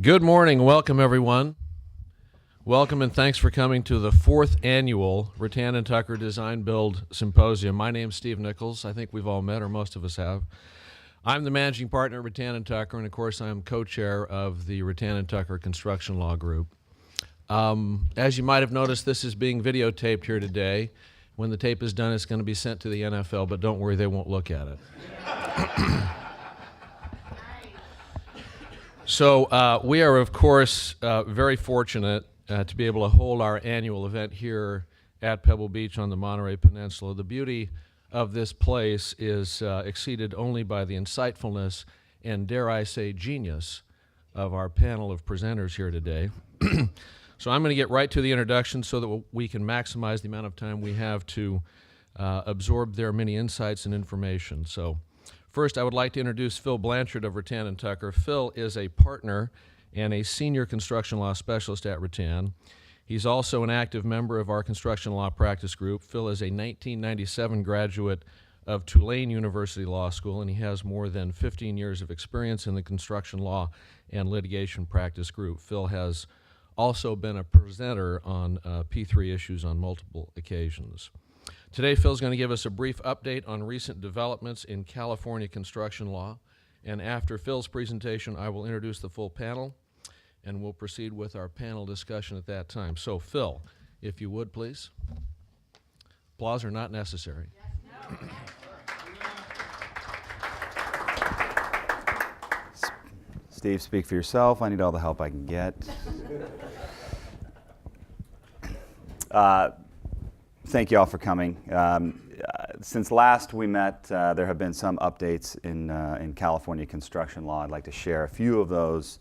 Good morning. Welcome, everyone. Welcome and thanks for coming to the 4th annual Rutan Tucker Design-Build Symposium. My name's Steve Nichols. I think we've all met, or most of us have. I'm the managing partner at Rutan Tucker, and of course I'm co-chair of the Rutan Tucker Construction Law Group. As you might have noticed, this is being videotaped here today. When the tape is done, it's going to be sent to the NFL, but don't worry, they won't look at it. So we are, of course, very fortunate to be able to hold our annual event here at Pebble Beach on the Monterey Peninsula. The beauty of this place is exceeded only by the insightfulness and, dare I say, genius of our panel of presenters here today. So I'm going to get right to the introduction so that we can maximize the amount of time we have to absorb their many insights and information. So first, I would like to introduce Phil Blanchard of Rutan Tucker. Phil is a partner and a senior construction law specialist at Rutan. He's also an active member of our construction law practice group. Phil is a 1997 graduate of Tulane University Law School, and he has more than 15 years of experience in the construction law and litigation practice group. Phil has also been a presenter on P3 issues on multiple occasions. Today, Phil's going to give us a brief update on recent developments in California construction law. And after Phil's presentation, I will introduce the full panel, and we'll proceed with our panel discussion at that time. So, Phil, if you would, please. Applause are not necessary. Yes, no. Steve, speak for yourself. I need all the help I can get. Thank you all for coming. Since last we met, there have been some updates in California construction law. I'd like to share a few of those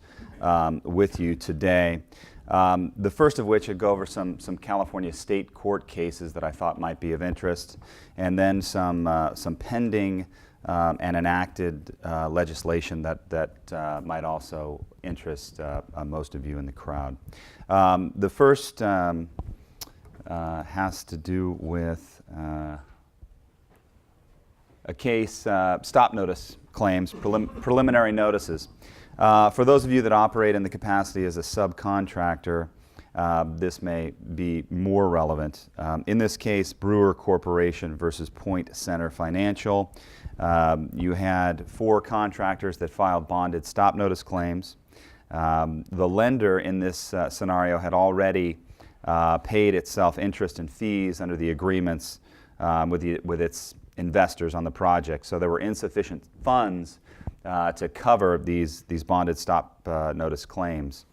with you today. The first of which would go over some California state court cases that I thought might be of interest, and then some pending and enacted legislation that might also interest most of you in the crowd. The first has to do with a case, stop notice claims, preliminary notices. For those of you that operate in the capacity as a subcontractor, this may be more relevant. In this case, Brewer Corporation versus Point Center Financial. You had 4 contractors that filed bonded stop notice claims. The lender in this scenario had already paid itself interest and fees under the agreements with its investors on the project. So there were insufficient funds to cover these bonded stop notice claims.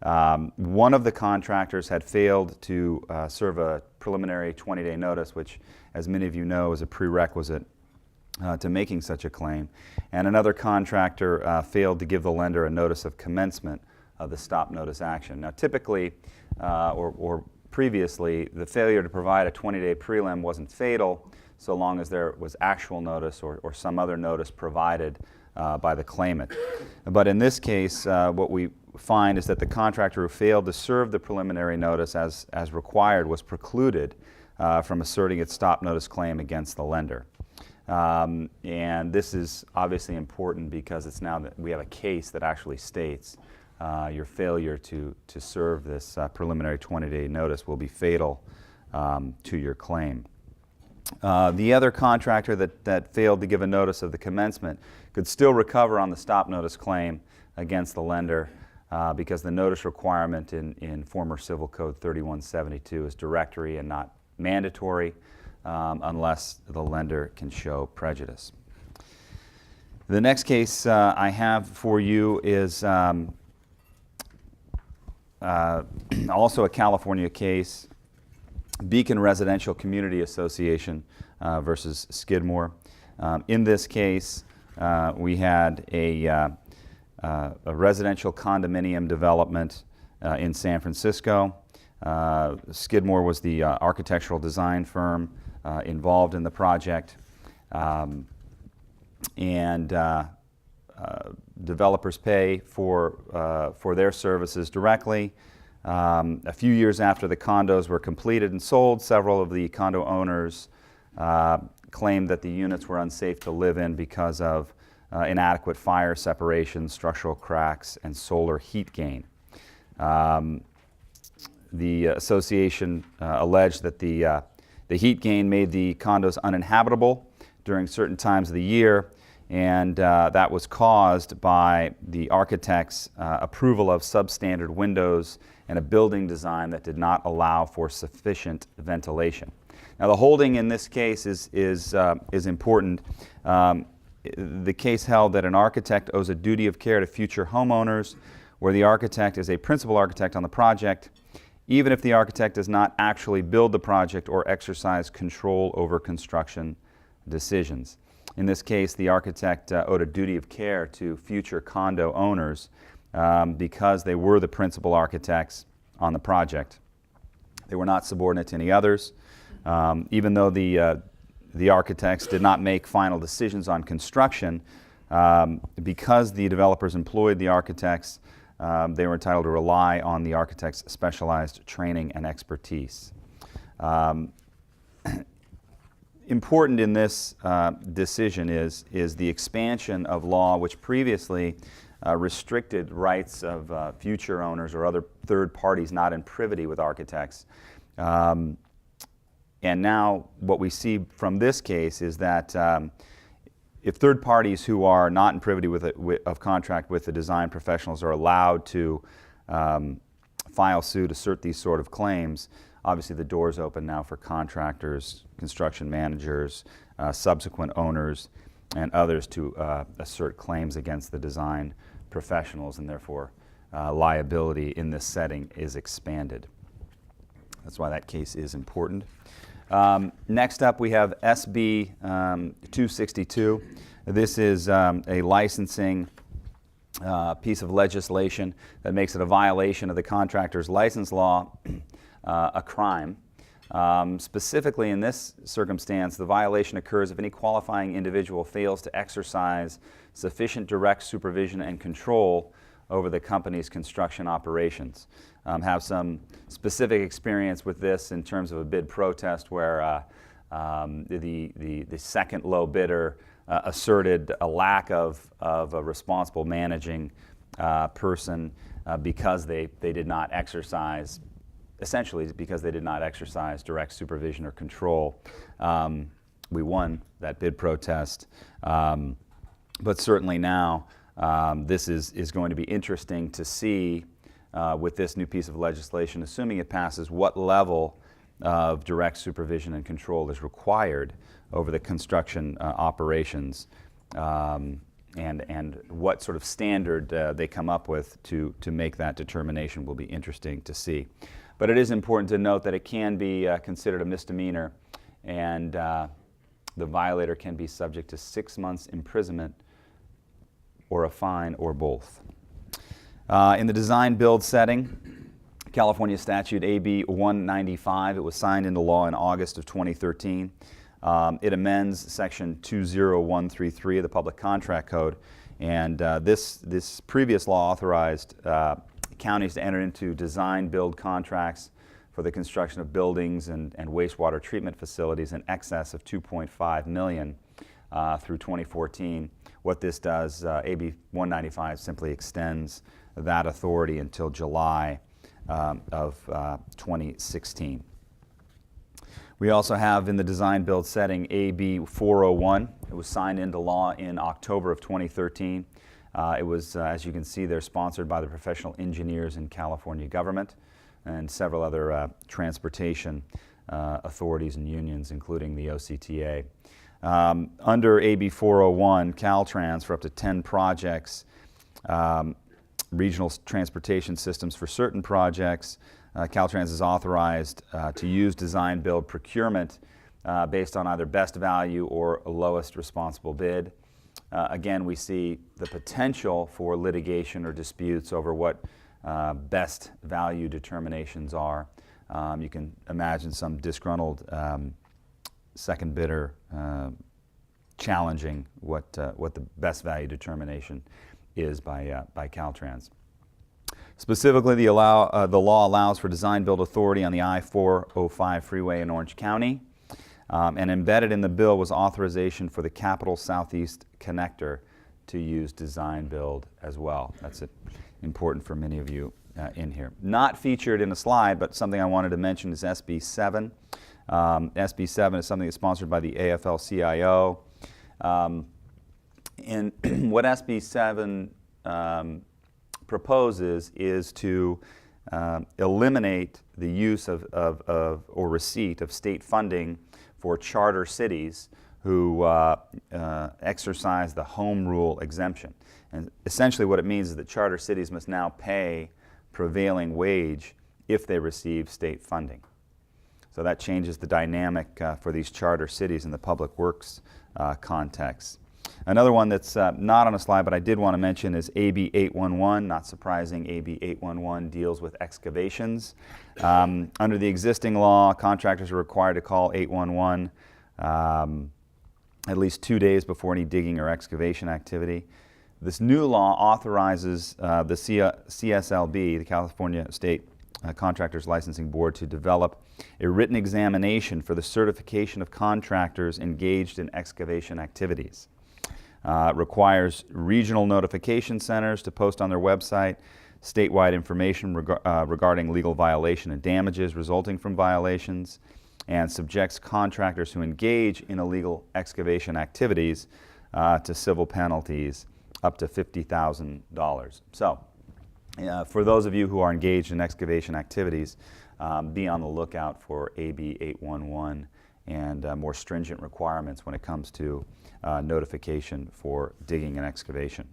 One of the contractors had failed to serve a preliminary 20-day notice, which, as many of you know, is a prerequisite to making such a claim. And another contractor failed to give the lender a notice of commencement of the stop notice action. Now, typically, or previously, the failure to provide a 20-day prelim wasn't fatal so long as there was actual notice or some other notice provided by the claimant. But in this case, what we find is that the contractor who failed to serve the preliminary notice as required was precluded from asserting its stop notice claim against the lender. And this is obviously important because it's now that we have a case that actually states your failure to serve this preliminary 20-day notice will be fatal to your claim. The other contractor that failed to give a notice of the commencement could still recover on the stop notice claim against the lender because the notice requirement in former Civil Code 3172 is directory and not mandatory unless the lender can show prejudice. The next case I have for you is also a California case, Beacon Residential Community Association versus Skidmore. In this case, we had a residential condominium development in San Francisco. Skidmore was the architectural design firm involved in the project. Developers pay for their services directly. A few years after the condos were completed and sold, several of the condo owners claimed that the units were unsafe to live in because of inadequate fire separation, structural cracks, and solar heat gain. The association alleged that the heat gain made the condos uninhabitable during certain times of the year, and that was caused by the architect's approval of substandard windows and a building design that did not allow for sufficient ventilation. Now, the holding in this case is important. The case held that an architect owes a duty of care to future homeowners where the architect is a principal architect on the project, even if the architect does not actually build the project or exercise control over construction decisions. In this case, the architect owed a duty of care to future condo owners because they were the principal architects on the project. They were not subordinate to any others. Even though the architects did not make final decisions on construction, because the developers employed the architects, they were entitled to rely on the architect's specialized training and expertise. Important in this decision is the expansion of law which previously restricted rights of future owners or other third parties not in privity with architects. And now what we see from this case is that if third parties who are not in privity of contract with the design professionals are allowed to file suit, assert these sort of claims, obviously the door's open now for contractors, construction managers, subsequent owners, and others to assert claims against the design professionals, and therefore liability in this setting is expanded. That's why that case is important. Next up, we have SB 262. This is a licensing piece of legislation that makes it a violation of the contractor's license law a crime. Specifically in this circumstance, the violation occurs if any qualifying individual fails to exercise sufficient direct supervision and control over the company's construction operations. Have some specific experience with this in terms of a bid protest where the second low bidder asserted a lack of a responsible managing person because they did not exercise, essentially because they did not exercise direct supervision or control. We won that bid protest, but certainly now this is going to be interesting to see with this new piece of legislation, assuming it passes, what level of direct supervision and control is required over the construction operations, and what sort of standard they come up with to make that determination will be interesting to see. But it is important to note that it can be considered a misdemeanor, and the violator can be subject to 6 months imprisonment or a fine or both. In the design-build setting, California Statute AB 195, it was signed into law in August of 2013. It amends Section 20133 of the Public Contract Code, and this previous law authorized counties to enter into design-build contracts for the construction of buildings and wastewater treatment facilities in excess of $2.5 million through 2014. What this does, AB 195 simply extends that authority until July of 2016. We also have in the design-build setting AB 401. It was signed into law in October of 2013. It was, as you can see there, sponsored by the professional engineers in California government and several other transportation authorities and unions, including the OCTA. Under AB 401, Caltrans, for up to 10 projects, regional transportation systems for certain projects, Caltrans is authorized to use design-build procurement based on either best value or lowest responsible bid. Again, we see the potential for litigation or disputes over what best value determinations are. You can imagine some disgruntled second bidder challenging what the best value determination is by Caltrans. Specifically, the law allows for design-build authority on the I-405 freeway in Orange County, and embedded in the bill was authorization for the Capital Southeast Connector to use design-build as well. That's important for many of you in here. Not featured in the slide, but something I wanted to mention is SB 7. SB 7 is something that's sponsored by the AFL-CIO. And what SB 7 proposes is to eliminate the use of or receipt of state funding for charter cities who exercise the home rule exemption. And essentially what it means is that charter cities must now pay prevailing wage if they receive state funding. So that changes the dynamic for these charter cities in the public works context. Another one that's not on a slide, but I did want to mention, is AB 811. Not surprising, AB 811 deals with excavations. Under the existing law, contractors are required to call 811 at least 2 days before any digging or excavation activity. This new law authorizes the CSLB, the California State Contractors Licensing Board, to develop a written examination for the certification of contractors engaged in excavation activities. It requires regional notification centers to post on their website statewide information regarding legal violation and damages resulting from violations, and subjects contractors who engage in illegal excavation activities to civil penalties up to $50,000. So, for those of you who are engaged in excavation activities, be on the lookout for AB 811 and more stringent requirements when it comes to notification for digging and excavation.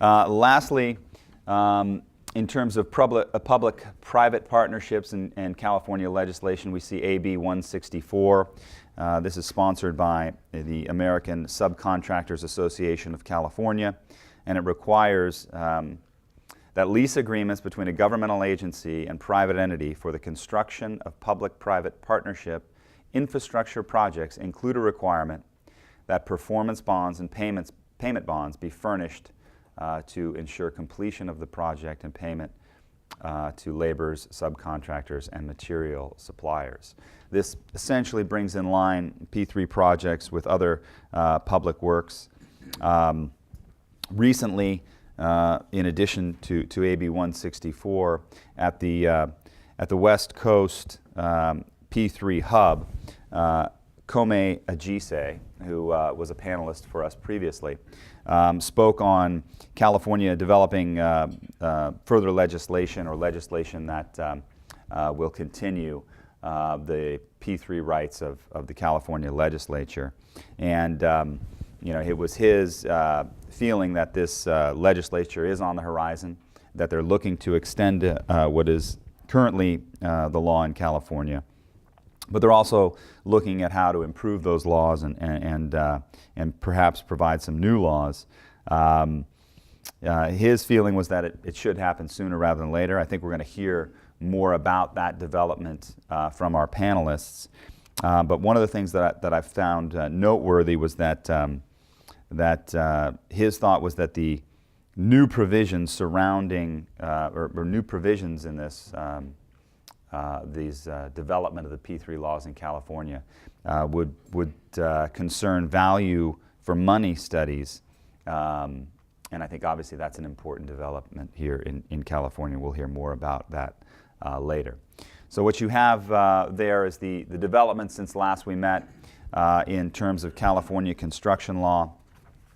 Lastly, in terms of public-private partnerships and California legislation, we see AB 164. This is sponsored by the American Subcontractors Association of California, and it requires that lease agreements between a governmental agency and private entity for the construction of public-private partnership infrastructure projects include a requirement that performance bonds and payment bonds be furnished to ensure completion of the project and payment to laborers, subcontractors, and material suppliers. This essentially brings in line P3 projects with other public works. Recently, in addition to AB 164, at the West Coast P3 hub, Kome Ajise, who was a panelist for us previously, spoke on California developing further legislation or legislation that will continue the P3 rights of the California legislature. And it was his feeling that this legislature is on the horizon, that they're looking to extend what is currently the law in California. But they're also looking at how to improve those laws and perhaps provide some new laws. His feeling was that it should happen sooner rather than later. I think we're going to hear more about that development from our panelists. But one of the things that I found noteworthy was that his thought was that the new provisions surrounding or new provisions in this these development of the P3 laws in California would concern value for money studies, and I think obviously that's an important development here in California. We'll hear more about that later. So what you have there is the development since last we met in terms of California construction law,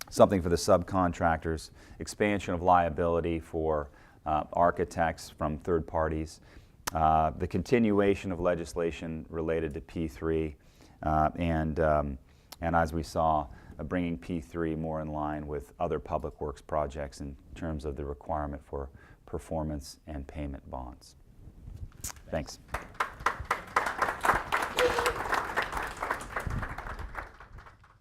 something for the subcontractors, expansion of liability for architects from third parties, the continuation of legislation related to P3, and as we saw, bringing P3 more in line with other public works projects in terms of the requirement for performance and payment bonds. Thanks.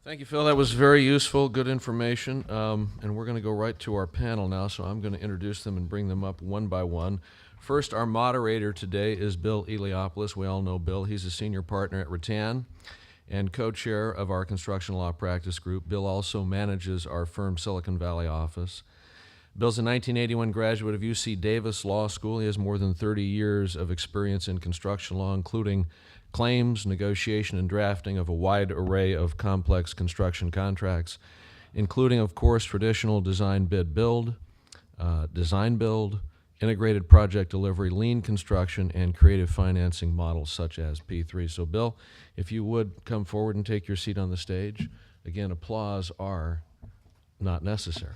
Thank you, Phil. That was very useful, good information. And we're going to go right to our panel now, so I'm going to introduce them and bring them up one by one. First, our moderator today is Bill Eliopoulos. We all know Bill. He's a senior partner at Rutan and co-chair of our construction law practice group. Bill also manages our firm's Silicon Valley office. Bill's a 1981 graduate of UC Davis Law School. He has more than 30 years of experience in construction law, including claims, negotiation, and drafting of a wide array of complex construction contracts. including, of course, traditional design-bid-build, design-build, integrated project delivery, lean construction, and creative financing models such as P3. So, Bill, if you would come forward and take your seat on the stage. Again, applause are not necessary.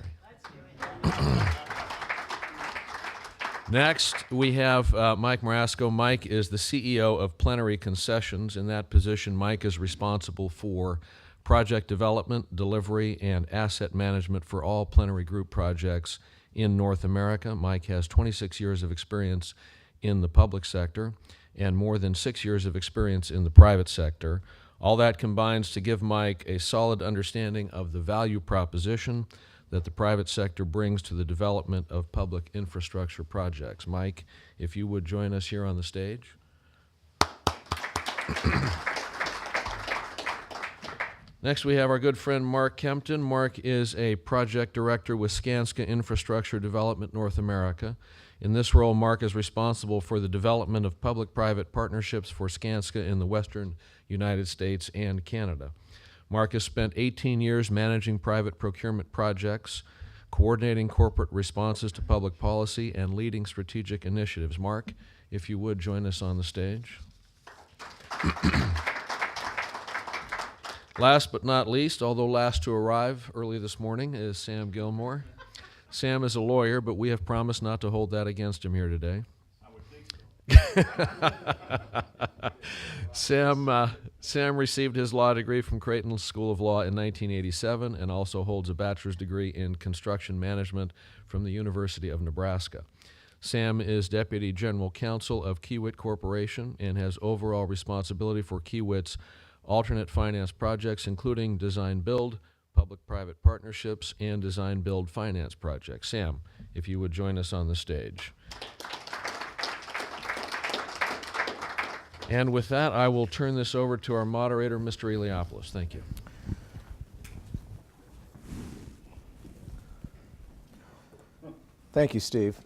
Next, we have Mike Marasco. Mike is the CEO of Plenary Concessions. In that position, Mike is responsible for project development, delivery, and asset management for all Plenary Group projects in North America. Mike has 26 years of experience in the public sector and more than 6 years of experience in the private sector. All that combines to give Mike a solid understanding of the value proposition that the private sector brings to the development of public infrastructure projects. Mike, if you would join us here on the stage. Next, we have our good friend Mark Kempton. Mark is a project director with Skanska Infrastructure Development North America. In this role, Mark is responsible for the development of public-private partnerships for Skanska in the western United States and Canada. Mark has spent 18 years managing private procurement projects, coordinating corporate responses to public policy, and leading strategic initiatives. Mark, if you would join us on the stage. Last but not least, although last to arrive early this morning, is Sam Gilmore. Sam is a lawyer, but we have promised not to hold that against him here today. Sam received his law degree from Creighton School of Law in 1987 and also holds a bachelor's degree in construction management from the University of Nebraska. Sam is Deputy General Counsel of Kiewit Corporation and has overall responsibility for Kiewit's alternate finance projects, including design-build, public-private partnerships, and design-build finance projects. Sam, if you would join us on the stage. And with that, I will turn this over to our moderator, Mr. Eliopoulos. Thank you. Thank you, Steve.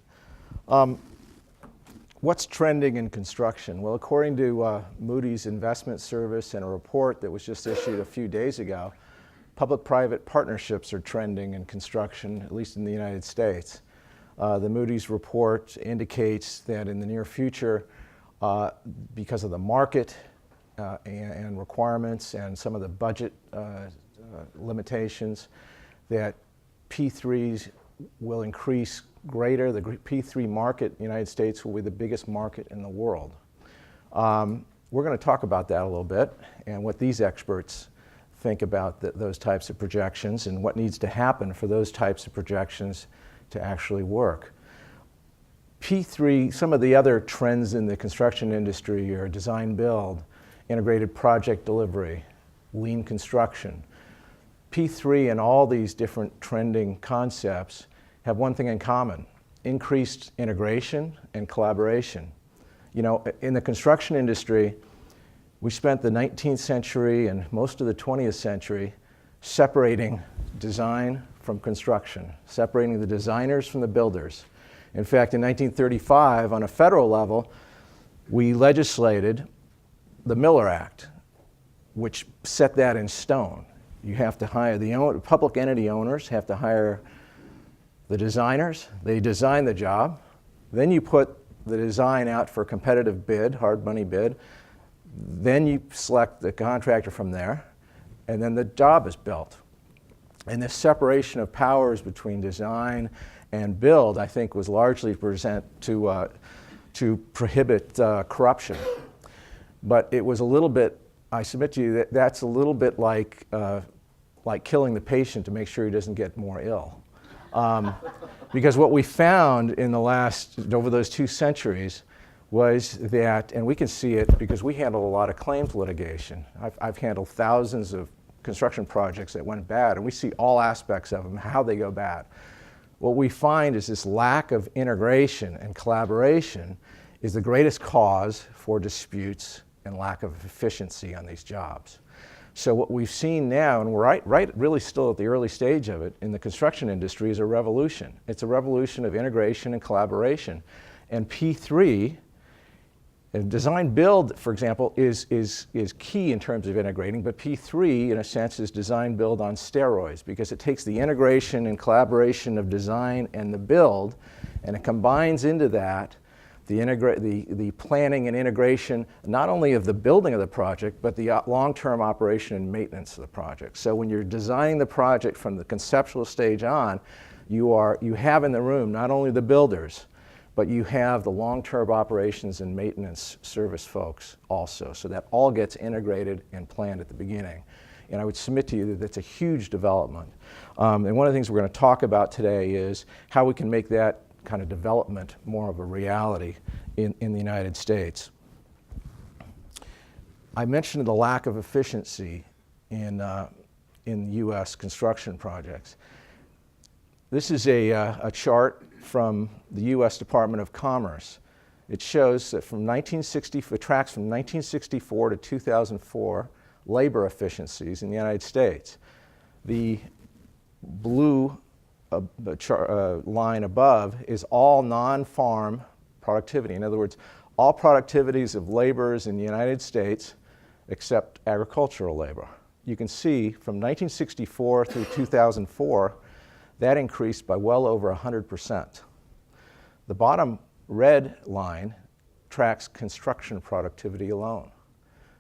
What's trending in construction? Well, according to Moody's Investment Service and a report that was just issued a few days ago, public-private partnerships are trending in construction, at least in the United States. The Moody's report indicates that in the near future, because of the market and requirements and some of the budget limitations, that P3s will increase greater. The P3 market in the United States will be the biggest market in the world. We're going to talk about that a little bit and what these experts think about those types of projections and what needs to happen for those types of projections to actually work. P3, some of the other trends in the construction industry are design-build, integrated project delivery, lean construction. P3 and all these different trending concepts have one thing in common: increased integration and collaboration. You know, in the construction industry, we spent the 19th century and most of the 20th century separating design from construction, separating the designers from the builders. In fact, in 1935, on a federal level, we legislated the Miller Act, which set that in stone. You have to hire the public entity owners have to hire the designers. They design the job. Then you put the design out for competitive bid, hard money bid. Then you select the contractor from there, and then the job is built. And this separation of powers between design and build, I think, was largely to prohibit corruption. But it was a little bit, I submit to you, that that's a little bit like killing the patient to make sure he doesn't get more ill. Because what we found in over those 2 centuries was that, and we can see it because we handle a lot of claims litigation. I've handled thousands of construction projects that went bad, and we see all aspects of them, how they go bad. What we find is this lack of integration and collaboration is the greatest cause for disputes and lack of efficiency on these jobs. So what we've seen now, and we're really still at the early stage of it in the construction industry, is a revolution. It's a revolution of integration and collaboration. And P3 And design build, for example, is key in terms of integrating, but P3, in a sense, is design build on steroids because it takes the integration and collaboration of design and the build, and it combines into that the planning and integration, not only of the building of the project, but the long-term operation and maintenance of the project. So when you're designing the project from the conceptual stage on, you have in the room not only the builders, but you have the long-term operations and maintenance service folks also. So that all gets integrated and planned at the beginning. And I would submit to you that that's a huge development. And one of the things we're going to talk about today is how we can make that kind of development more of a reality in the United States. I mentioned the lack of efficiency in U.S. construction projects. This is a chart from the U.S. Department of Commerce. It shows that it tracks from 1964 to 2004 labor efficiencies in the United States. The blue line above is all non-farm productivity. In other words, all productivities of laborers in the United States except agricultural labor. You can see from 1964 through 2004, that increased by well over 100%. The bottom red line tracks construction productivity alone.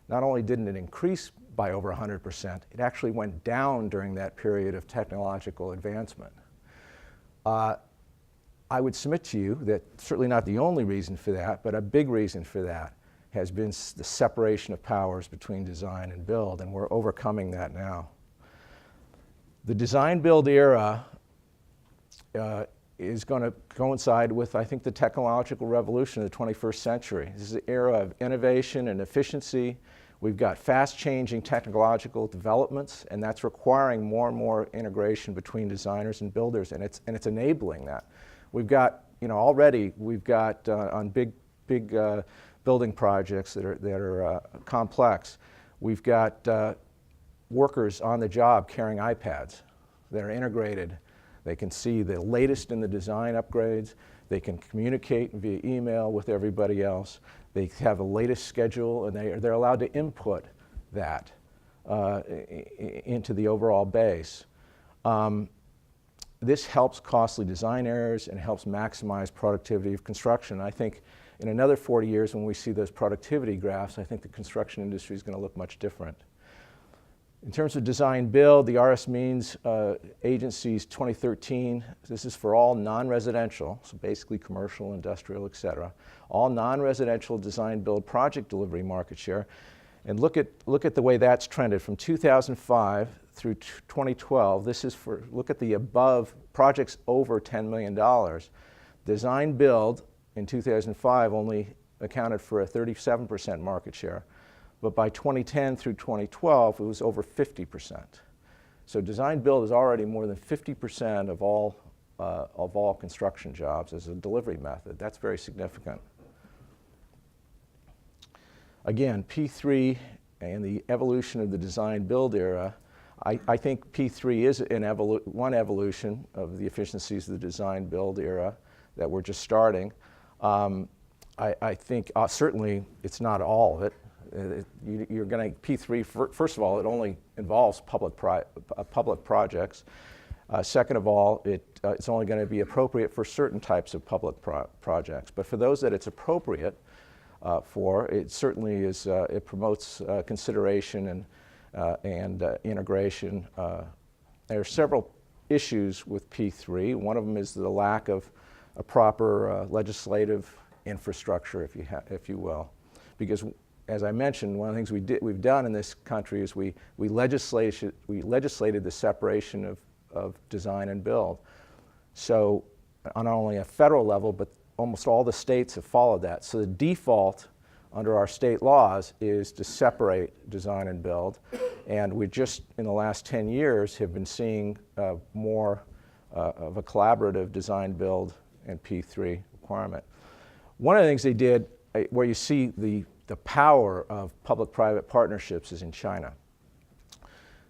Not only didn't it increase by over 100%, it actually went down during that period of technological advancement. I would submit to you that certainly not the only reason for that, but a big reason for that has been the separation of powers between design and build, and we're overcoming that now. The design-build era is going to coincide with, I think, the technological revolution of the 21st century. This is an era of innovation and efficiency. We've got fast-changing technological developments, and that's requiring more and more integration between designers and builders, and it's enabling that. We've got, already we've got on big building projects that are complex. We've got workers on the job carrying iPads that are integrated. They can see the latest in the design upgrades. They can communicate via email with everybody else. They have the latest schedule, and they're allowed to input that into the overall base. This helps costly design errors and helps maximize productivity of construction. I think in another 40 years, when we see those productivity graphs, I think the construction industry is going to look much different. In terms of design build, the RS Means Agency's 2013, this is for all non-residential, so basically commercial, industrial, et cetera, all non-residential design build project delivery market share. And look at the way that's trended from 2005 through 2012. This is look at the above projects over $10 million. Design build in 2005 only accounted for a 37% market share. But by 2010 through 2012, it was over 50%. So design build is already more than 50% of all construction jobs as a delivery method. That's very significant. Again, P3 and the evolution of the design build era, I think P3 is one evolution of the efficiencies of the design build era that we're just starting. I think certainly it's not all of it. You're going to P3. First of all, it only involves public projects. Second of all, it's only going to be appropriate for certain types of public projects. But for those that it's appropriate for, it certainly is. It promotes consideration and integration. There are several issues with P3. One of them is the lack of a proper legislative infrastructure, if you will, because, as I mentioned, one of the things we've done in this country is we legislated the separation of design and build. So on not only a federal level, but almost all the states have followed that. So the default under our state laws is to separate design and build. And we just, in the last 10 years, have been seeing more of a collaborative design, build, and P3 requirement. One of the things they did, where you see the power of public-private partnerships, is in China.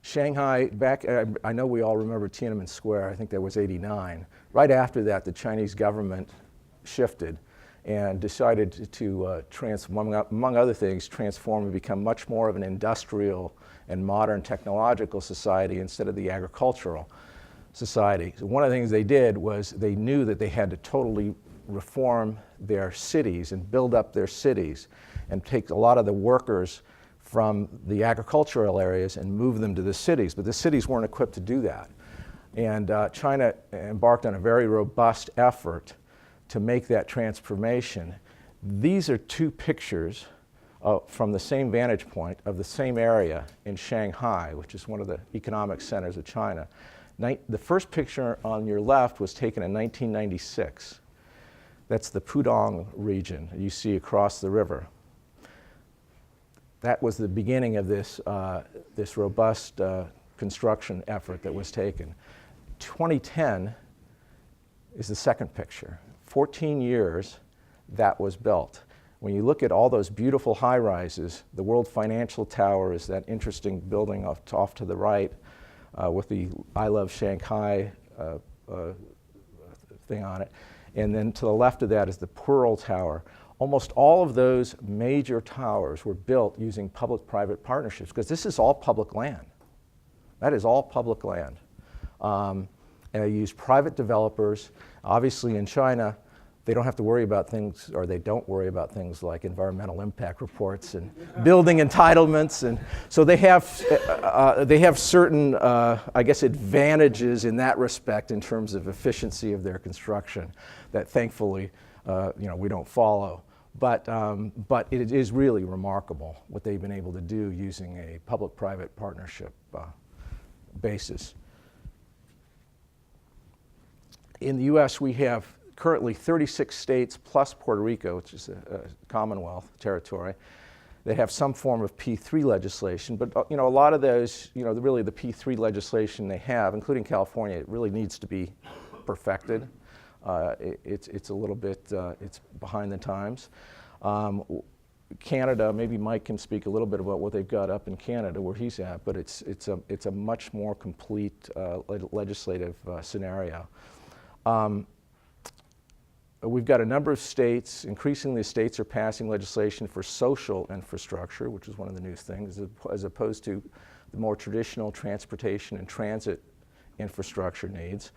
Shanghai, I know we all remember Tiananmen Square, I think that was '89. Right after that, the Chinese government shifted, and decided to among other things, transform and become much more of an industrial and modern technological society instead of the agricultural society. So one of the things they did was they knew that they had to totally reform their cities and build up their cities and take a lot of the workers from the agricultural areas and move them to the cities, but the cities weren't equipped to do that. And China embarked on a very robust effort to make that transformation. These are two pictures from the same vantage point of the same area in Shanghai, which is one of the economic centers of China. The first picture on your left was taken in 1996. That's the Pudong region you see across the river. That was the beginning of this, this robust construction effort that was taken. 2010 is the second picture. 14 years that was built. When you look at all those beautiful high-rises, the World Financial Tower is that interesting building off to the right with the I Love Shanghai thing on it. And then to the left of that is the Pearl Tower. Almost all of those major towers were built using public-private partnerships because this is all public land. That is all public land. And they use private developers. Obviously in China, they don't have to worry about things, or they don't worry about things like environmental impact reports and building entitlements. And so they have certain, I guess, advantages in that respect in terms of efficiency of their construction that thankfully, we don't follow. But it is really remarkable what they've been able to do using a public-private partnership basis. In the US, we have currently 36 states plus Puerto Rico, which is a Commonwealth territory, that have some form of P3 legislation. But a lot of those, really the P3 legislation they have, including California, it really needs to be perfected. It's a little bit, it's behind the times. Canada, maybe Mike can speak a little bit about what they've got up in Canada where he's at, but it's a much more complete legislative scenario. We've got a number of states, increasingly states are passing legislation for social infrastructure, which is one of the new things, as opposed to the more traditional transportation and transit infrastructure needs.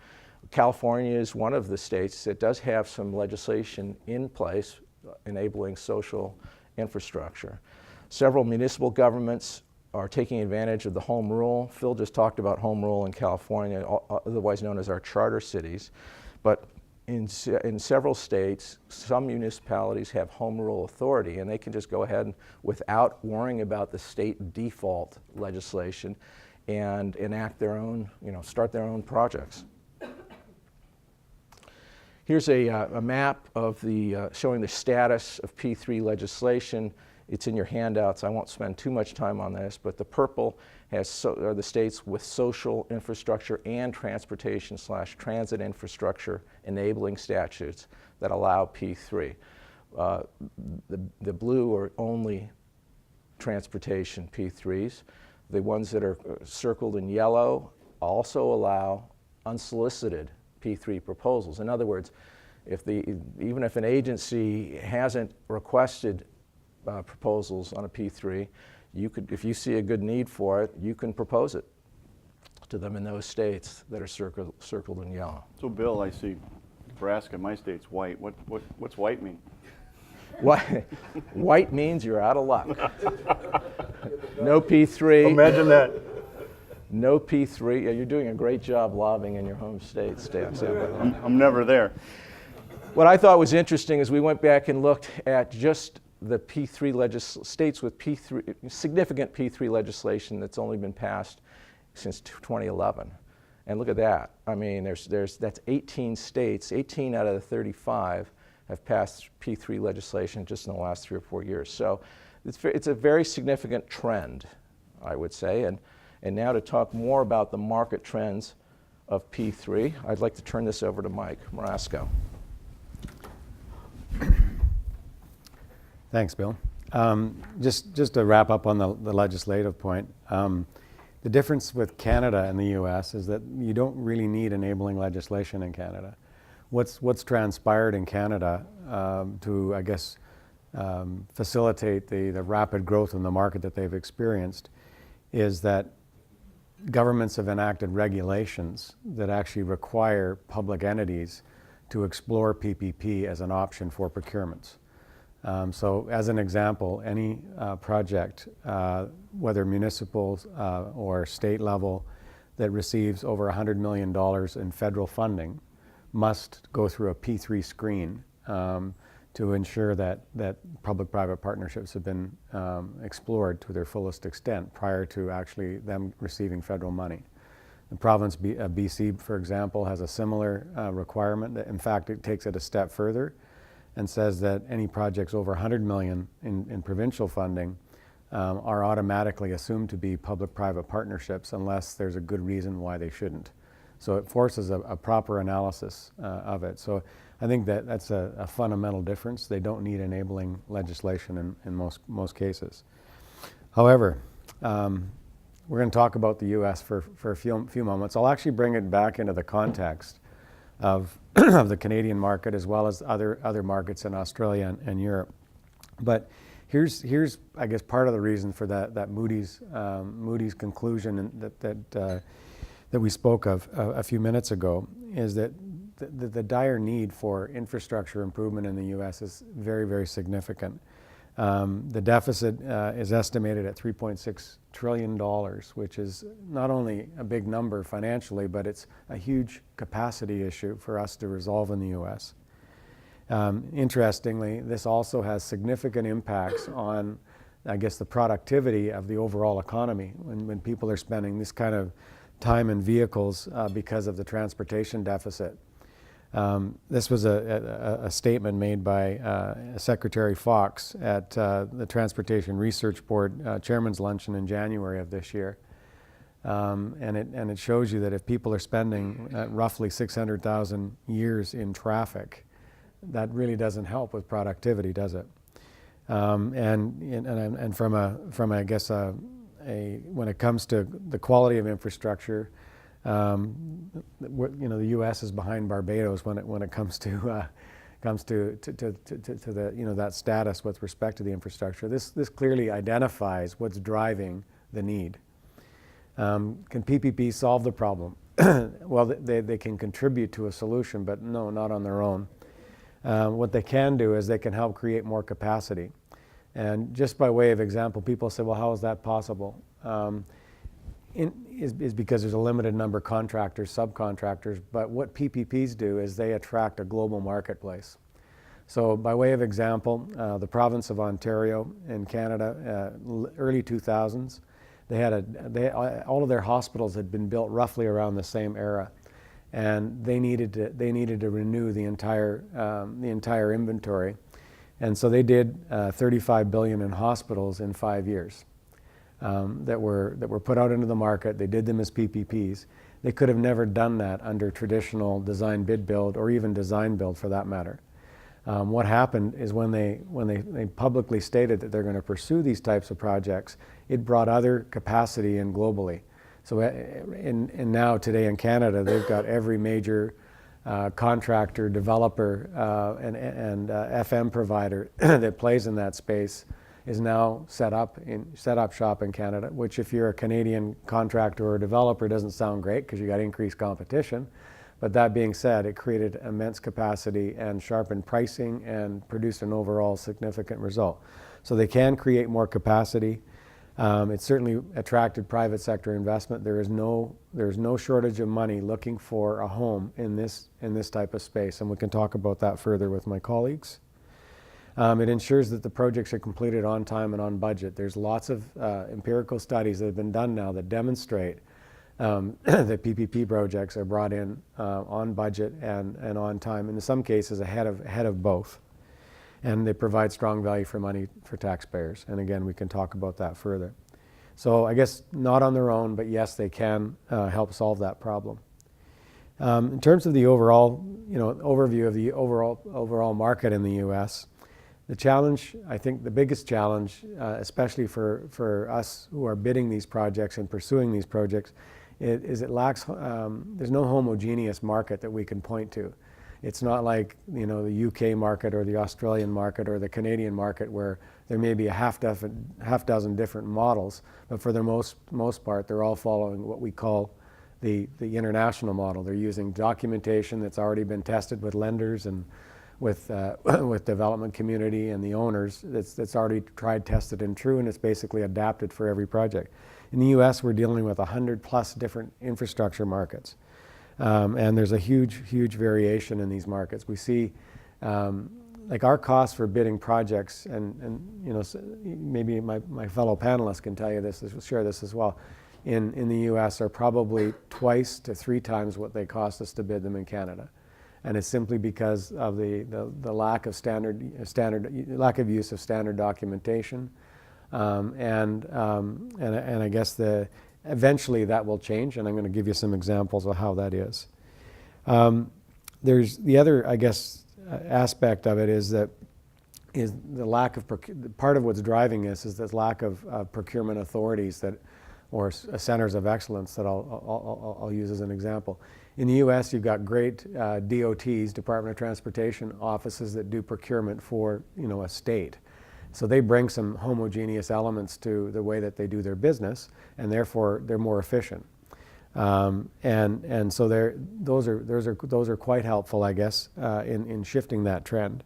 California is one of the states that does have some legislation in place enabling social infrastructure. Several municipal governments are taking advantage of the home rule. Phil just talked about home rule in California, otherwise known as our charter cities. But in several states, some municipalities have home rule authority, and they can just go ahead and, without worrying about the state default legislation, and enact their own, start their own projects. Here's a map of showing the status of P3 legislation. It's in your handouts. I won't spend too much time on this, but the purple are the states with social infrastructure and transportation/transit infrastructure enabling statutes that allow P3. The blue are only transportation P3s. The ones that are circled in yellow also allow unsolicited P3 proposals. In other words, even if an agency hasn't requested proposals on a P3, if you see a good need for it, you can propose it to them in those states that are circled in yellow. So Bill, I see Nebraska, my state's white. What's white mean? White means you're out of luck. No P3. Imagine that. No P3. Yeah, you're doing a great job lobbying in your home state, Stan. I'm never there. What I thought was interesting is we went back and looked at just the P3 states with significant P3 legislation that's only been passed since 2011. And look at that. I mean, that's 18 states. 18 out of the 35 have passed P3 legislation just in the last 3 or 4 years. So it's a very significant trend, I would say. And now to talk more about the market trends of P3, I'd like to turn this over to Mike Marasco. Thanks, Bill. Just to wrap up on the legislative point, the difference with Canada and the US is that you don't really need enabling legislation in Canada. what's transpired in Canada to, I guess, facilitate the rapid growth in the market that they've experienced is that governments have enacted regulations that actually require public entities to explore PPP as an option for procurements. So as an example, any project, whether municipal or state level, that receives over $100 million in federal funding must go through a P3 screen to ensure that public-private partnerships have been explored to their fullest extent prior to actually them receiving federal money. The province of BC, for example, has a similar requirement. That, in fact, it takes it a step further and says that any projects over $100 million in provincial funding are automatically assumed to be public-private partnerships unless there's a good reason why they shouldn't. So it forces a proper analysis of it. So I think that's a fundamental difference. They don't need enabling legislation in most cases. However, we're going to talk about the U.S. for a few moments. I'll actually bring it back into the context of of the Canadian market as well as other markets in Australia and Europe. But here's I guess part of the reason for that Moody's conclusion that we spoke of a few minutes ago is that the dire need for infrastructure improvement in the U.S. is very, very significant. The deficit is estimated at $3.6 trillion, which is not only a big number financially, but it's a huge capacity issue for us to resolve in the U.S. Interestingly, this also has significant impacts on, I guess, the productivity of the overall economy when people are spending this kind of time in vehicles because of the transportation deficit. This was a statement made by Secretary Fox at the Transportation Research Board Chairman's Luncheon in January of this year. And it shows you that if people are spending roughly 600,000 years in traffic, that really doesn't help with productivity, does it? And from I guess when it comes to the quality of infrastructure, the U.S. is behind Barbados when it comes to the that status with respect to the infrastructure. This clearly identifies what's driving the need. Can PPP solve the problem? Well, they can contribute to a solution, but no, not on their own. What they can do is they can help create more capacity. And just by way of example, people say, well, how is that possible? Is because there's a limited number of contractors, subcontractors, but what PPPs do is they attract a global marketplace. So by way of example, the province of Ontario in Canada, early 2000s, all of their hospitals had been built roughly around the same era, and they needed to renew the entire inventory, and so they did $35 billion in hospitals in 5 years. That were put out into the market. They did them as PPPs. They could have never done that under traditional design, bid, build, or even design build for that matter. What happened is when they publicly stated that they're going to pursue these types of projects, it brought other capacity in globally. So and now today in Canada, they've got every major contractor, developer, and FM provider that plays in that space is now set up shop in Canada, which if you're a Canadian contractor or developer doesn't sound great because you got increased competition. But that being said, it created immense capacity and sharpened pricing and produced an overall significant result. So they can create more capacity. It certainly attracted private sector investment. There's no shortage of money looking for a home in this type of space, and we can talk about that further with my colleagues. It ensures that the projects are completed on time and on budget. There's lots of empirical studies that have been done now that demonstrate that PPP projects are brought in on budget and on time, and in some cases ahead of both. And they provide strong value for money for taxpayers. And again, we can talk about that further. So I guess not on their own, but yes, they can help solve that problem. In terms of the overall, overview of the overall market in the U.S., the challenge, I think the biggest challenge, especially for us who are bidding these projects and pursuing these projects, is it lacks, there's no homogeneous market that we can point to. It's not like, you know, the UK market or the Australian market or the Canadian market where there may be a half dozen different models, but for the most part, they're all following what we call the international model. They're using documentation that's already been tested with lenders and with development community and the owners. That's already tried, tested, and true, and it's basically adapted for every project. In the U.S., we're dealing with 100+ different infrastructure markets. And there's a huge variation in these markets. We see, like our costs for bidding projects, and you know, maybe my fellow panelists can tell you this, share this as well, in the U.S. are probably 2 to 3 times what they cost us to bid them in Canada. And it's simply because of the lack of lack of use of standard documentation, and I guess eventually that will change, and I'm going to give you some examples of how that is. There's the other, I guess, aspect of it is the lack of part of what's driving this is the lack of procurement authorities or centers of excellence that I'll use as an example. In the U.S., you've got great DOTs, Department of Transportation offices that do procurement for, you know, a state. So they bring some homogeneous elements to the way that they do their business, and therefore they're more efficient. And so those are quite helpful, I guess, in shifting that trend.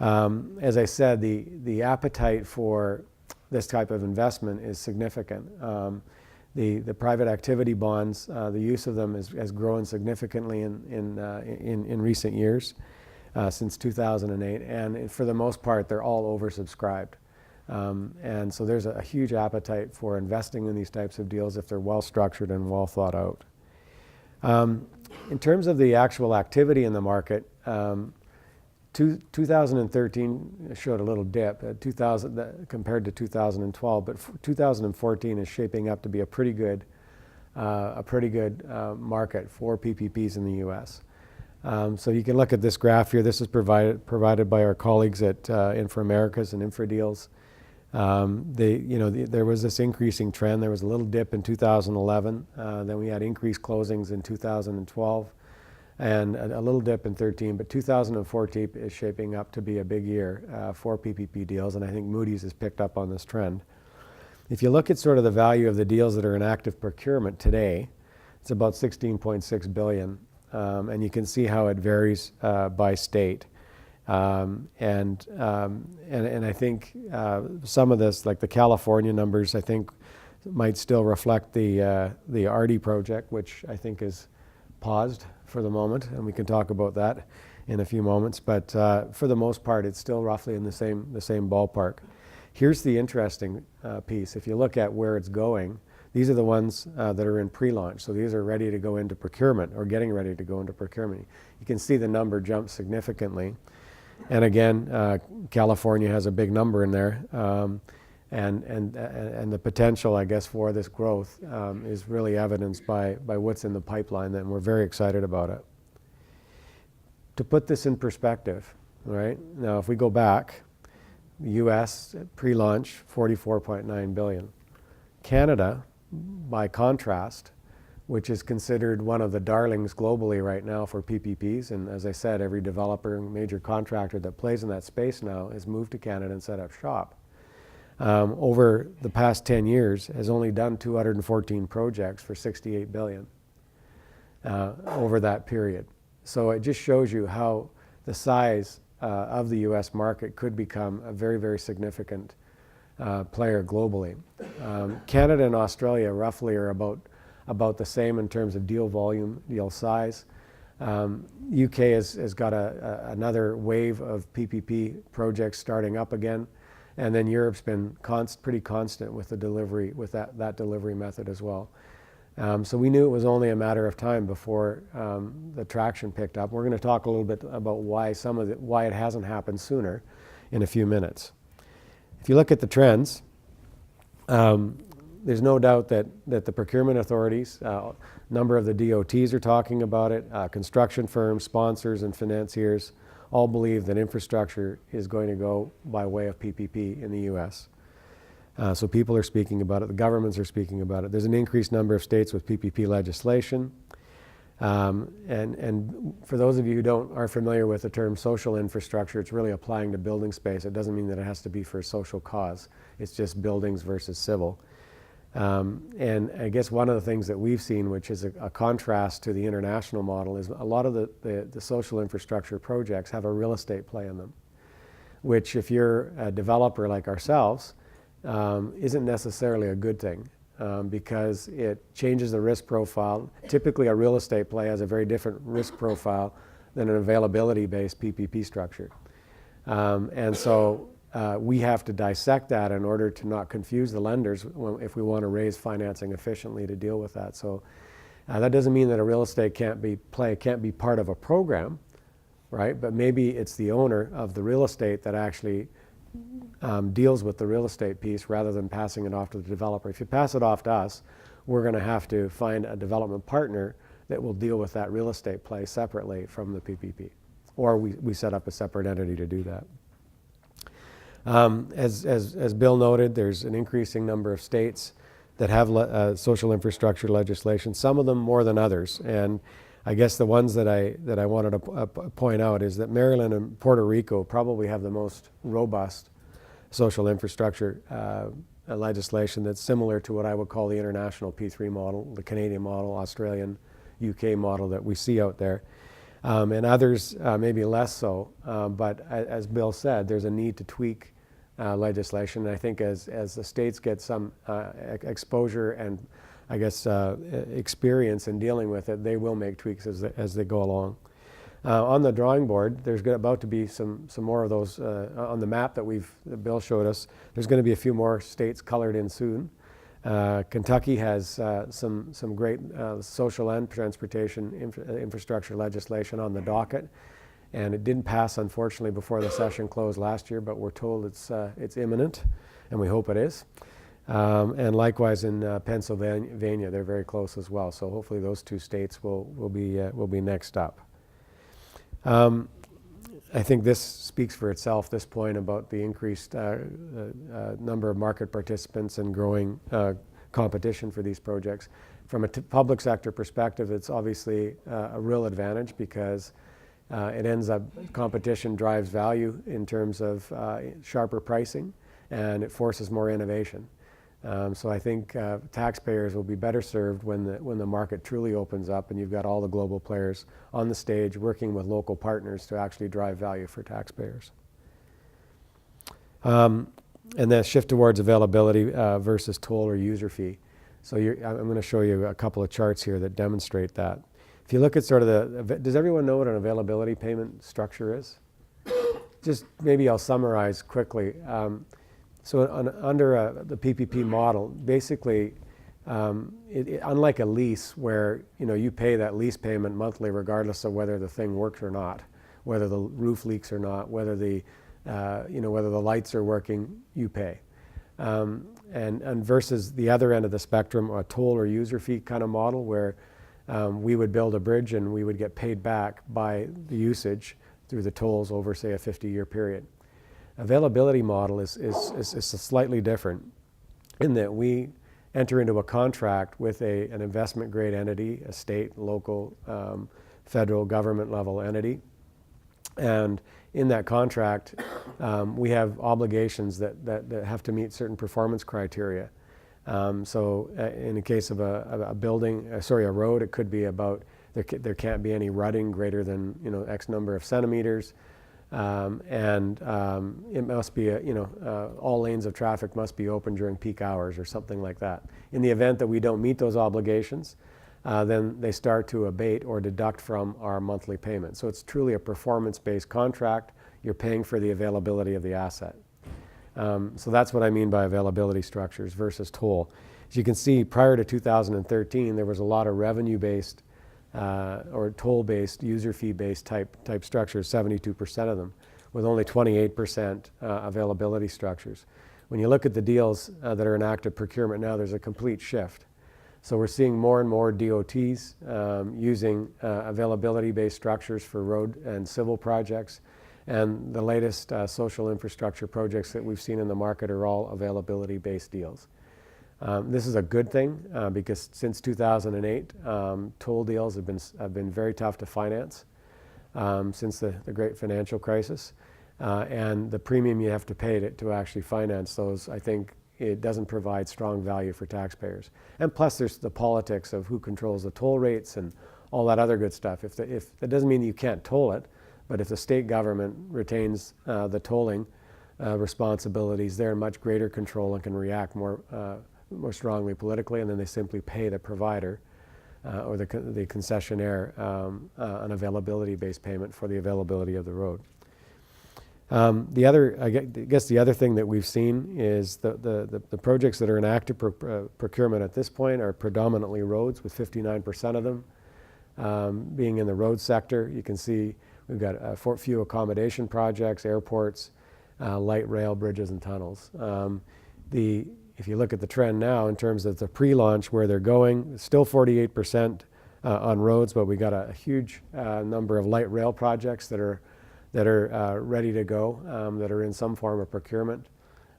As I said, the appetite for this type of investment is significant. The private activity bonds, the use of them has grown significantly in recent years, since 2008, and for the most part, they're all oversubscribed. And so there's a huge appetite for investing in these types of deals if they're well structured and well thought out. In terms of the actual activity in the market, 2013 showed a little dip compared to 2012, but 2014 is shaping up to be a pretty good market for PPPs in the U.S. So you can look at this graph here. This is provided by our colleagues at InfraAmericas and InfraDeals. There was this increasing trend. There was a little dip in 2011. Then we had increased closings in 2012. And a little dip in 13, but 2014 is shaping up to be a big year for PPP deals, and I think Moody's has picked up on this trend. If you look at sort of the value of the deals that are in active procurement today, it's about $16.6 billion, and you can see how it varies by state. And I think some of this, like the California numbers, I think might still reflect the RD project, which I think is paused for the moment, and we can talk about that in a few moments, but for the most part it's still roughly in the same ballpark. Here's the interesting piece. If you look at where it's going, these are the ones that are in pre-launch, so these are ready to go into procurement or getting ready to go into procurement. You can see the number jump significantly, and again, California has a big number in there, and the potential, I guess, for this growth is really evidenced by what's in the pipeline, and we're very excited about it. To put this in perspective, right? Now, if we go back, the U.S. pre-launch, $44.9 billion. Canada, by contrast, which is considered one of the darlings globally right now for PPPs, and as I said, every developer and major contractor that plays in that space now has moved to Canada and set up shop. Over the past 10 years, has only done 214 projects for $68 billion over that period. So it just shows you how the size of the U.S. market could become a very, very significant player globally. Canada and Australia roughly are about the same in terms of deal volume, deal size. UK has got another wave of PPP projects starting up again. And then Europe's been pretty constant with the delivery, with that delivery method as well. So we knew it was only a matter of time before the traction picked up. We're going to talk a little bit about why it hasn't happened sooner in a few minutes. If you look at the trends, there's no doubt that the procurement authorities, a number of the DOTs are talking about it, construction firms, sponsors, and financiers all believe that infrastructure is going to go by way of PPP in the U.S. So people are speaking about it, the governments are speaking about it. There's an increased number of states with PPP legislation. And for those of you who are familiar with the term social infrastructure, it's really applying to building space. It doesn't mean that it has to be for a social cause. It's just buildings versus civil. And I guess one of the things that we've seen, which is a contrast to the international model, is a lot of the social infrastructure projects have a real estate play in them, which if you're a developer like ourselves, isn't necessarily a good thing. Because it changes the risk profile. Typically a real estate play has a very different risk profile than an availability-based PPP structure. And so we have to dissect that in order to not confuse the lenders if we want to raise financing efficiently to deal with that. So that doesn't mean that a real estate can't be part of a program, right? But maybe it's the owner of the real estate that actually deals with the real estate piece rather than passing it off to the developer. If you pass it off to us, we're going to have to find a development partner that will deal with that real estate play separately from the PPP. Or we set up a separate entity to do that. As Bill noted, there's an increasing number of states that have social infrastructure legislation, some of them more than others. And I guess the ones that I wanted to point out is that Maryland and Puerto Rico probably have the most robust social infrastructure legislation that's similar to what I would call the international P3 model, the Canadian model, Australian, UK model that we see out there. And others maybe less so, but as Bill said, there's a need to tweak legislation. And I think as the states get some exposure and I guess, experience in dealing with it, they will make tweaks as they go along. On the drawing board, there's about to be some more of those on the map that Bill showed us. There's going to be a few more states colored in soon. Kentucky has some great social and transportation infrastructure legislation on the docket, and it didn't pass, unfortunately, before the session closed last year, but we're told it's imminent, and we hope it is. And likewise in Pennsylvania, they're very close as well. So hopefully those two states will be next up. I think this speaks for itself, this point about the increased number of market participants and growing competition for these projects. From a public sector perspective, it's obviously a real advantage because it ends up, competition drives value in terms of sharper pricing, and it forces more innovation. So I think taxpayers will be better served when the market truly opens up and you've got all the global players on the stage working with local partners to actually drive value for taxpayers. And then shift towards availability versus toll or user fee. So I'm going to show you a couple of charts here that demonstrate that. If you look at sort of does everyone know what an availability payment structure is? Just maybe I'll summarize quickly. So under the PPP model, basically, unlike a lease where you pay that lease payment monthly regardless of whether the thing works or not, whether the roof leaks or not, whether the lights are working, you pay. And versus the other end of the spectrum, a toll or user fee kind of model where we would build a bridge and we would get paid back by the usage through the tolls over, say, a 50-year period. Availability model is slightly different in that we enter into a contract with an investment grade entity, a state, local, federal government level entity. And in that contract, we have obligations that have to meet certain performance criteria. So in the case of a road, it could be about there can't be any rutting greater than X number of centimeters. And it must be, all lanes of traffic must be open during peak hours or something like that. In the event that we don't meet those obligations, then they start to abate or deduct from our monthly payment. So it's truly a performance-based contract. You're paying for the availability of the asset. So that's what I mean by availability structures versus toll. As you can see, prior to 2013, there was a lot of revenue-based or toll-based, user fee-based type structures, 72% of them, with only 28% availability structures. When you look at the deals that are in active procurement now, there's a complete shift. So we're seeing more and more DOTs using availability-based structures for road and civil projects, and the latest social infrastructure projects that we've seen in the market are all availability-based deals. This is a good thing because since 2008, toll deals have been very tough to finance since the great financial crisis. And the premium you have to pay to actually finance those, I think it doesn't provide strong value for taxpayers. And plus there's the politics of who controls the toll rates and all that other good stuff. If that doesn't mean you can't toll it, but if the state government retains the tolling responsibilities, they're in much greater control and can react more strongly politically, and then they simply pay the provider or the concessionaire an availability-based payment for the availability of the road. I guess the other thing that we've seen is the projects that are in active procurement at this point are predominantly roads, with 59% of them being in the road sector. You can see we've got a few accommodation projects, airports, light rail, bridges, and tunnels. If you look at the trend now in terms of the pre-launch, where they're going, still 48% on roads, but we got a huge number of light rail projects that are ready to go, that are in some form of procurement,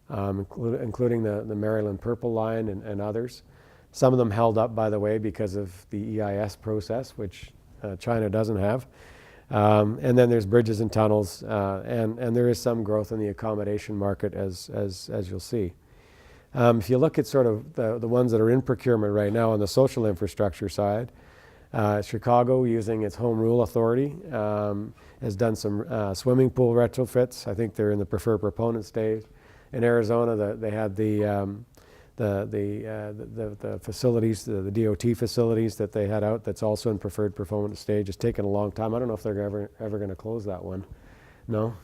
including the Maryland Purple Line and others. Some of them held up, by the way, because of the EIS process, which China doesn't have. And then there's bridges and tunnels, and there is some growth in the accommodation market, as you'll see. If you look at sort of the ones that are in procurement right now on the social infrastructure side, Chicago, using its home rule authority, has done some swimming pool retrofits. I think they're in the preferred proponent stage. In Arizona, they had the facilities, the DOT facilities that they had out, that's also in preferred proponent stage. It's taken a long time. I don't know if they're ever going to close that one. No.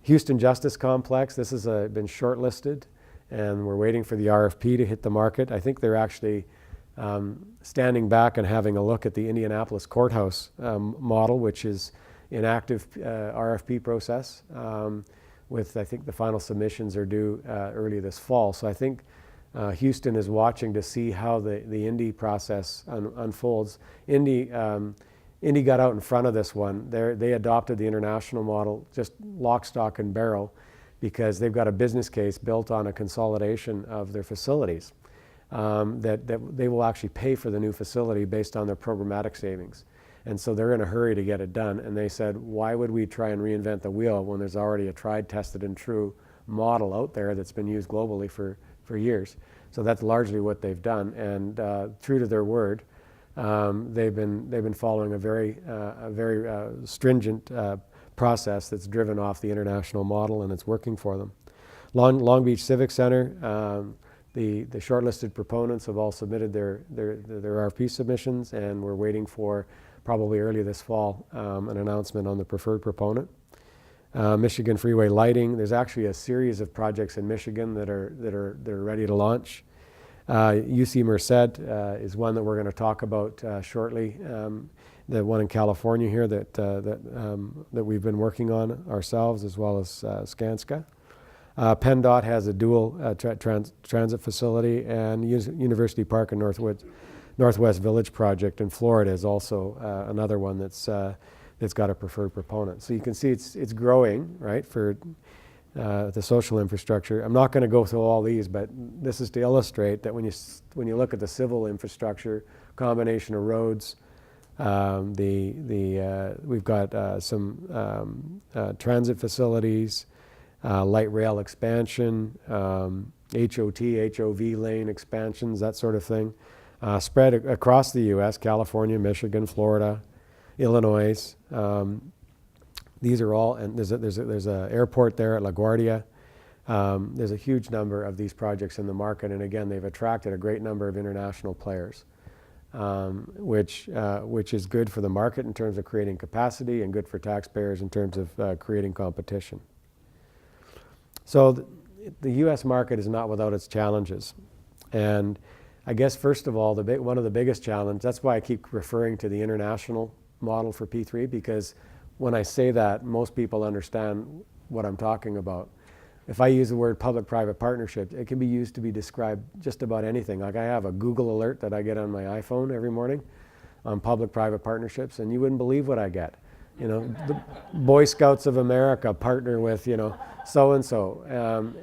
Houston Justice Complex, this has been shortlisted, and we're waiting for the RFP to hit the market. I think they're actually standing back and having a look at the Indianapolis courthouse model, which is in active RFP process. I think the final submissions are due early this fall. So I think Houston is watching to see how the Indy process unfolds. Indy got out in front of this one. They adopted the international model, just lock, stock, and barrel, because they've got a business case built on a consolidation of their facilities. That they will actually pay for the new facility based on their programmatic savings. And so they're in a hurry to get it done. And they said, why would we try and reinvent the wheel when there's already a tried, tested, and true model out there that's been used globally for years? So that's largely what they've done. And true to their word, they've been following a very stringent process that's driven off the international model, and it's working for them. Long Beach Civic Center, the shortlisted proponents have all submitted their RFP submissions, and we're waiting for probably early this fall an announcement on the preferred proponent. Michigan Freeway Lighting, there's actually a series of projects in Michigan that are ready to launch. UC Merced is one that we're going to talk about shortly. The one in California here that we've been working on ourselves, as well as Skanska. PennDOT has a dual transit facility, and University Park and Northwest Village project in Florida is also another one that's got a preferred proponent. So you can see it's growing, right, for the social infrastructure. I'm not going to go through all these, but this is to illustrate that when you look at the civil infrastructure, combination of roads, we've got some transit facilities, light rail expansion, HOT, HOV lane expansions, that sort of thing, spread across the U.S., California, Michigan, Florida, Illinois. These are all, and there's an airport there at LaGuardia. There's a huge number of these projects in the market, and again, they've attracted a great number of international players, which is good for the market in terms of creating capacity, and good for taxpayers in terms of creating competition. So the U.S. market is not without its challenges. And I guess, first of all, one of the biggest challenges, that's why I keep referring to the international model for P3, because when I say that, most people understand what I'm talking about. If I use the word public-private partnership, it can be used to be described just about anything. Like, I have a Google alert that I get on my iPhone every morning on public-private partnerships, and you wouldn't believe what I get. the Boy Scouts of America partner with, so-and-so.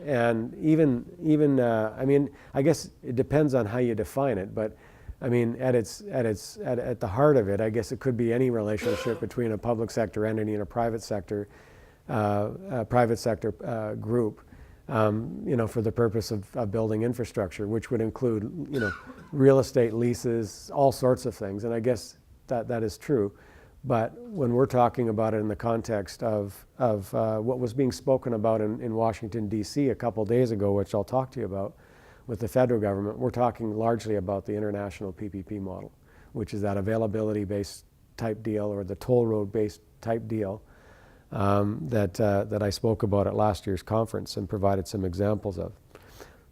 And even I mean, I guess it depends on how you define it, but I mean, at the heart of it, I guess it could be any relationship between a public sector entity and a private sector group, for the purpose of building infrastructure, which would include, real estate leases, all sorts of things. And I guess that is true. But when we're talking about it in the context of what was being spoken about in Washington, D.C. a couple days ago, which I'll talk to you about with the federal government, we're talking largely about the international PPP model, which is that availability-based type deal or the toll road-based type deal that I spoke about at last year's conference and provided some examples of.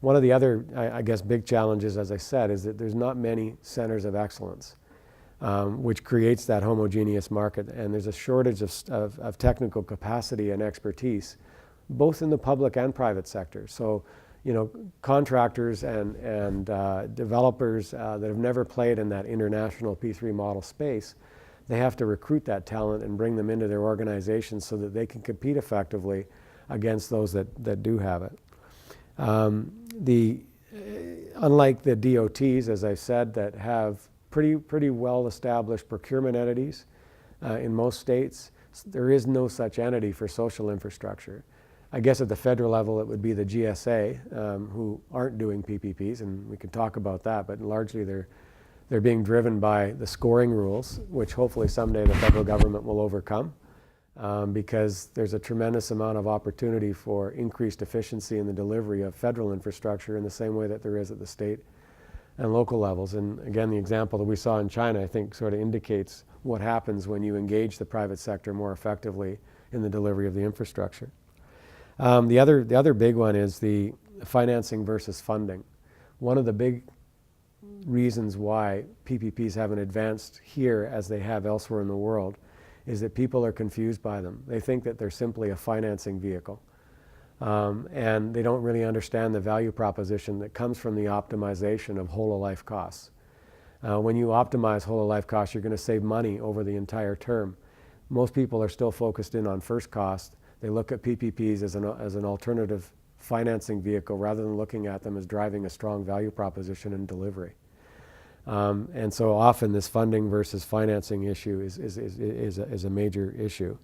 One of the other, I guess, big challenges, as I said, is that there's not many centers of excellence, which creates that homogeneous market. And there's a shortage of technical capacity and expertise, both in the public and private sector. So, contractors and developers that have never played in that international P3 model space, they have to recruit that talent and bring them into their organizations so that they can compete effectively against those that do have it. Unlike the DOTs, as I said, that have pretty well-established procurement entities in most states, there is no such entity for social infrastructure. I guess at the federal level it would be the GSA, who aren't doing PPPs, and we can talk about that, but largely they're being driven by the scoring rules, which hopefully someday the federal government will overcome, because there's a tremendous amount of opportunity for increased efficiency in the delivery of federal infrastructure in the same way that there is at the state and local levels. And again, the example that we saw in China, I think, sort of indicates what happens when you engage the private sector more effectively in the delivery of the infrastructure. The other big one is the financing versus funding. One of the big reasons why PPPs haven't advanced here as they have elsewhere in the world is that people are confused by them. They think that they're simply a financing vehicle. And they don't really understand the value proposition that comes from the optimization of whole of life costs. When you optimize whole of life costs, you're going to save money over the entire term. Most people are still focused in on first cost. They look at PPPs as an alternative financing vehicle rather than looking at them as driving a strong value proposition in delivery. And so often this funding versus financing issue is a major issue.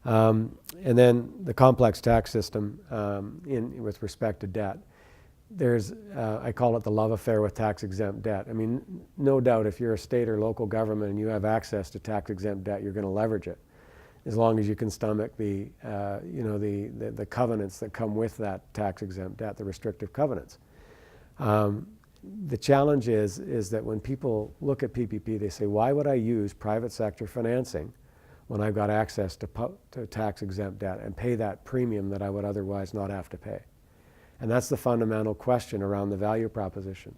And then the complex tax system with respect to debt. There's, I call it the love affair with tax-exempt debt. I mean, no doubt if you're a state or local government and you have access to tax-exempt debt, you're going to leverage it, as long as you can stomach the covenants that come with that tax-exempt debt, the restrictive covenants. The challenge is that when people look at PPP, they say, why would I use private sector financing when I've got access to tax-exempt debt and pay that premium that I would otherwise not have to pay? And that's the fundamental question around the value proposition.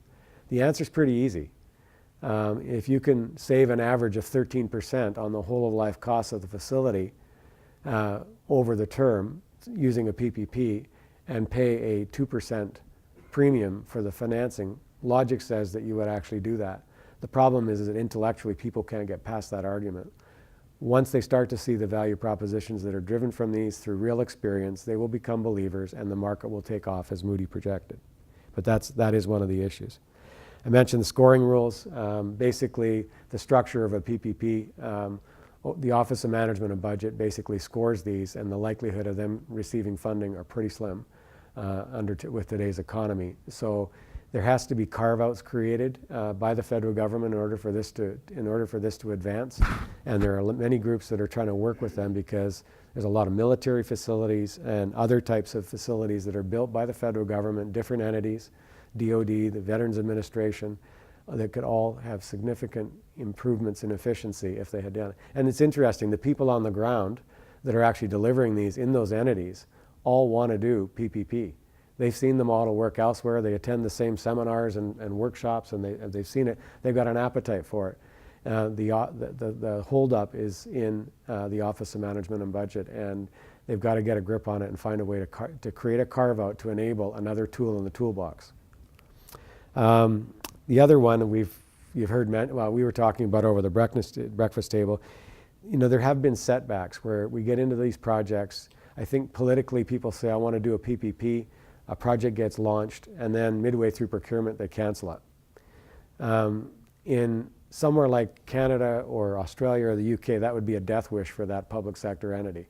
The answer is pretty easy. If you can save an average of 13% on the whole of life costs of the facility over the term using a PPP and pay a 2% premium for the financing, logic says that you would actually do that. The problem is that intellectually people can't get past that argument. Once they start to see the value propositions that are driven from these through real experience, they will become believers and the market will take off as Moody projected. But that is one of the issues. I mentioned the scoring rules. Basically, the structure of a PPP, the Office of Management and Budget basically scores these, and the likelihood of them receiving funding are pretty slim with today's economy. So there has to be carve-outs created by the federal government in order for this to advance. And there are many groups that are trying to work with them because there's a lot of military facilities and other types of facilities that are built by the federal government, different entities, DOD, the Veterans Administration, that could all have significant improvements in efficiency if they had done it. And it's interesting, the people on the ground that are actually delivering these in those entities all want to do PPP. They've seen the model work elsewhere. They attend the same seminars and workshops, and they've seen it. They've got an appetite for it. The holdup is in the Office of Management and Budget, and they've got to get a grip on it and find a way to create a carve-out to enable another tool in the toolbox. The other one you've heard, we were talking about over the breakfast table. there have been setbacks where we get into these projects. I think politically people say, I want to do a PPP, a project gets launched, and then midway through procurement, they cancel it. In somewhere like Canada or Australia or the UK, that would be a death wish for that public sector entity,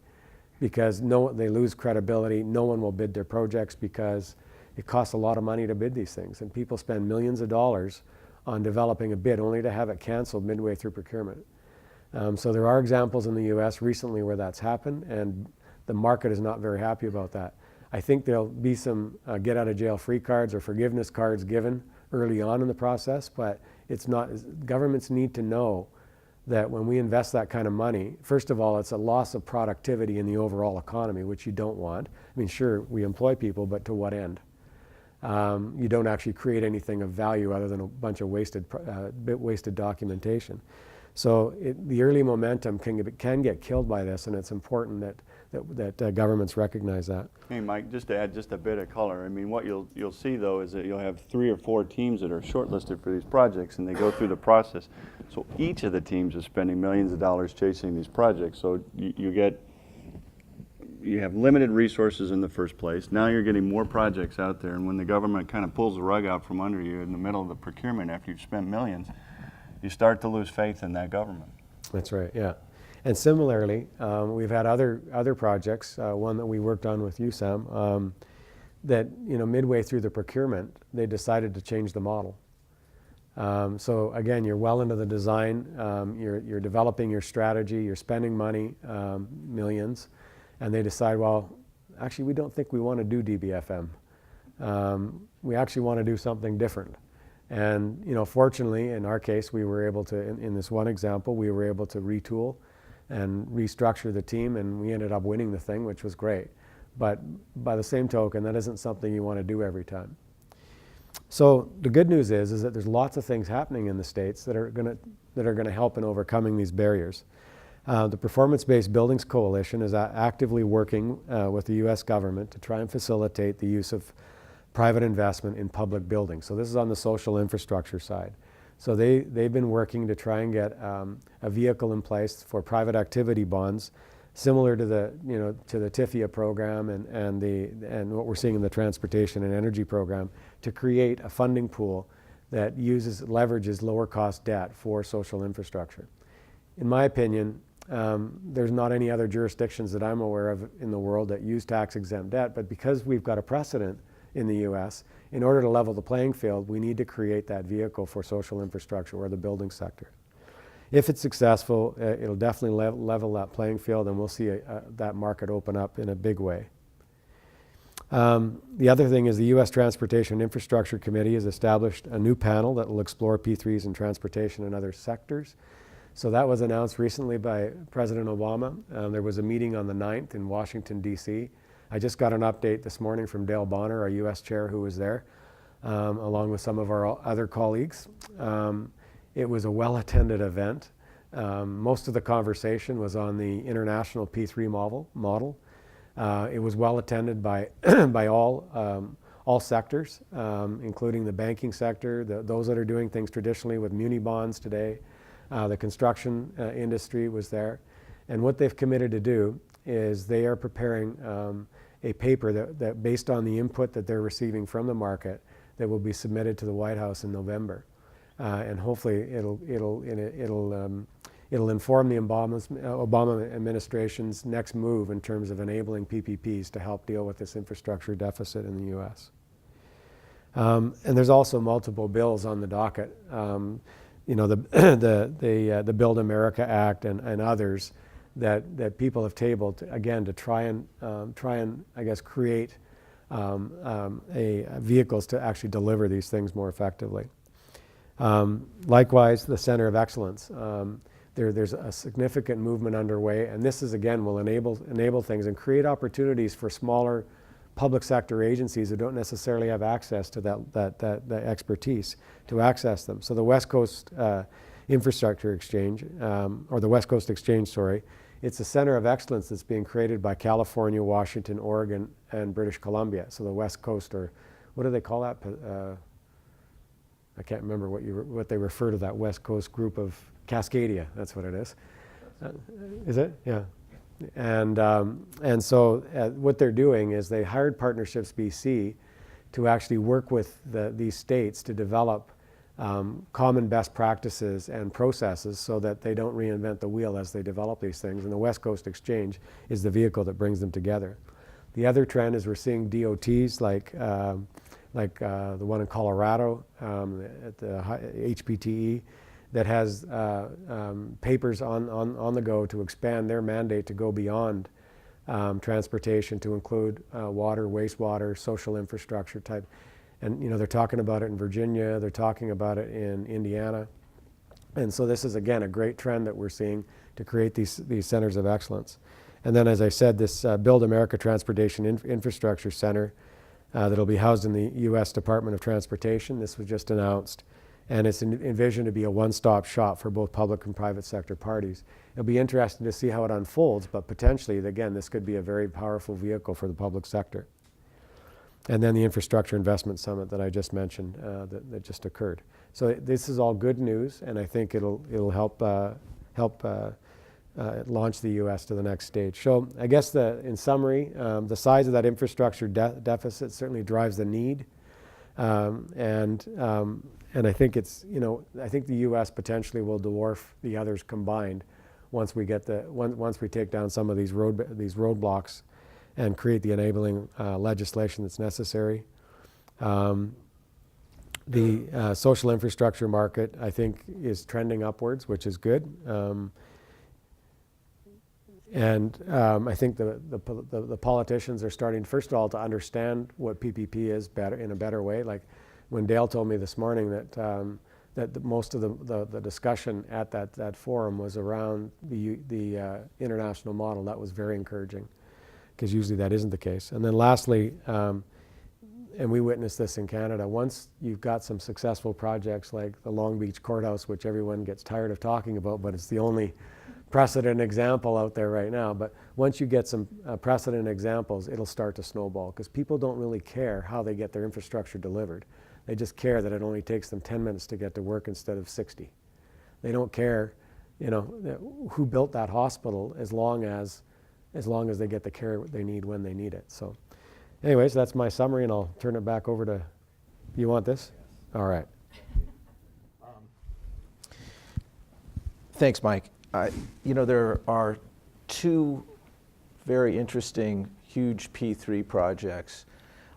because they lose credibility. No one will bid their projects because it costs a lot of money to bid these things, and people spend millions of dollars on developing a bid only to have it canceled midway through procurement. So there are examples in the US recently where that's happened, and the market is not very happy about that. I think there'll be some get out of jail free cards or forgiveness cards given early on in the process, but it's not. Governments need to know that when we invest that kind of money, first of all, it's a loss of productivity in the overall economy, which you don't want. I mean, sure, we employ people, but to what end? You don't actually create anything of value other than a bunch of wasted documentation. So the early momentum can get killed by this, and it's important that governments recognize that. Hey, Mike, just to add just a bit of color, I mean, what you'll see though is that you'll have 3 or 4 teams that are shortlisted for these projects, and they go through the process. So each of the teams is spending millions of dollars chasing these projects. So you have limited resources in the first place. Now you're getting more projects out there, and when the government kind of pulls the rug out from under you in the middle of the procurement after you've spent millions, you start to lose faith in that government. That's right, yeah. And similarly, we've had other projects, one that we worked on with you, Sam, that midway through the procurement, they decided to change the model. So again, you're well into the design, you're developing your strategy, you're spending money, millions, and they decide, well, actually we don't think we want to do DBFM. We actually want to do something different. And fortunately, in our case, we were able to, in this one example, we were able to retool and restructure the team, and we ended up winning the thing, which was great. But by the same token, that isn't something you want to do every time. So the good news is that there's lots of things happening in the States that are going to help in overcoming these barriers. The Performance-Based Buildings Coalition is actively working with the U.S. government to try and facilitate the use of private investment in public buildings. So this is on the social infrastructure side. So they've been working to try and get a vehicle in place for private activity bonds, similar to the TIFIA program and what we're seeing in the transportation and energy program, to create a funding pool that leverages lower cost debt for social infrastructure. In my opinion, there's not any other jurisdictions that I'm aware of in the world that use tax exempt debt, but because we've got a precedent in the US, in order to level the playing field, we need to create that vehicle for social infrastructure or the building sector. If it's successful, it'll definitely level that playing field, and we'll see that market open up in a big way. The other thing is the U.S. Transportation Infrastructure Committee has established a new panel that will explore P3s in transportation and other sectors. So that was announced recently by President Obama. There was a meeting on the 9th in Washington, D.C. I just got an update this morning from Dale Bonner, our U.S. chair, who was there, along with some of our other colleagues. It was a well-attended event. Most of the conversation was on the international P3 model. It was well-attended by, by all sectors, including the banking sector, those that are doing things traditionally with muni bonds today. The construction industry was there. And what they've committed to do is they are preparing a paper that based on the input that they're receiving from the market, that will be submitted to the White House in November. And hopefully it'll inform the Obama administration's next move in terms of enabling PPPs to help deal with this infrastructure deficit in the U.S. And there's also multiple bills on the docket. The Build America Act and others that people have tabled again to try and I guess create vehicles to actually deliver these things more effectively. Likewise, the Center of Excellence. There's a significant movement underway, and this is again will enable things and create opportunities for smaller public sector agencies who don't necessarily have access to that expertise to access them. So the West Coast Infrastructure Exchange, or the West Coast Exchange, sorry, it's a center of excellence that's being created by California, Washington, Oregon, and British Columbia. So the West Coast, or what do they call that? I can't remember what they refer to that West Coast group of. Cascadia, that's what it is. Is it? Yeah. And so what they're doing is they hired Partnerships BC to actually work with these states to develop common best practices and processes so that they don't reinvent the wheel as they develop these things. And the West Coast Exchange is the vehicle that brings them together. The other trend is we're seeing DOTs like the one in Colorado at the HPTE that has papers on the go to expand their mandate to go beyond transportation to include water, wastewater, social infrastructure type. And they're talking about it in Virginia, they're talking about it in Indiana. And so this is, again, a great trend that we're seeing to create these centers of excellence. And then, as I said, this Build America Transportation Infrastructure Center that'll be housed in the U.S. Department of Transportation. This was just announced. And it's envisioned to be a one-stop shop for both public and private sector parties. It'll be interesting to see how it unfolds, but potentially, again, this could be a very powerful vehicle for the public sector. And then the Infrastructure Investment Summit that I just mentioned that just occurred. So this is all good news, and I think it'll help launch the U.S. to the next stage. So I guess in summary, the size of that infrastructure deficit certainly drives the need, and I think I think the U.S. potentially will dwarf the others combined once we take down some of these roadblocks and create the enabling legislation that's necessary. The social infrastructure market, I think, is trending upwards, which is good. I think the politicians are starting, first of all, to understand what PPP is in a better way. Like when Dale told me this morning that most of the discussion at that forum was around the international model, that was very encouraging, because usually that isn't the case. And then lastly, and we witnessed this in Canada, once you've got some successful projects like the Long Beach Courthouse, which everyone gets tired of talking about, but it's the only precedent example out there right now. But once you get some precedent examples, it'll start to snowball, because people don't really care how they get their infrastructure delivered. They just care that it only takes them 10 minutes to get to work instead of 60. They don't care, who built that hospital as long as they get the care they need when they need it. So anyways, that's my summary, and I'll turn it back over to, you want this? Yes. All right. Thanks, Mike. There are two very interesting, huge P3 projects.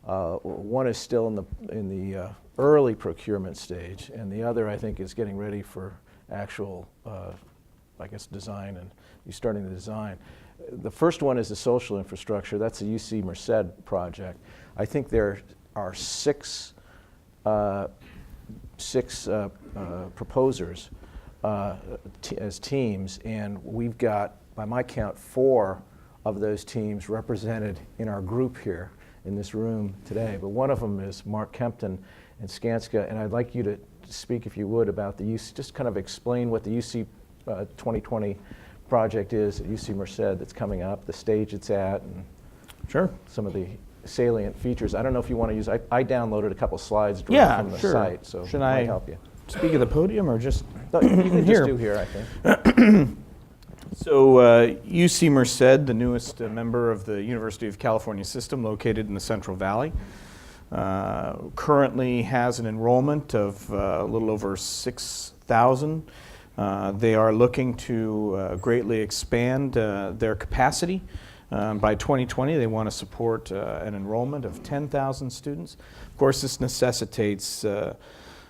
One is still in the early procurement stage, and the other, I think, is getting ready for actual, design, and you're starting the design. The first one is the social infrastructure. That's the UC Merced project. I think there are six proposers as teams, and we've got, by my count, 4 of those teams represented in our group here in this room today. But one of them is Mark Kempton and Skanska, and I'd like you to speak, if you would, about the UC, just kind of explain what the UC 2020 project is at UC Merced that's coming up, the stage it's at, and sure, some of the salient features. I don't know if you want to use, I downloaded a couple slides from the site, so should I I help you. Speak at the podium or just No, you can here? just do here, I think. So UC Merced, the newest member of the University of California system located in the Central Valley, currently has an enrollment of a little over 6,000. They are looking to greatly expand their capacity. By 2020, they want to support an enrollment of 10,000 students. Of course, this necessitates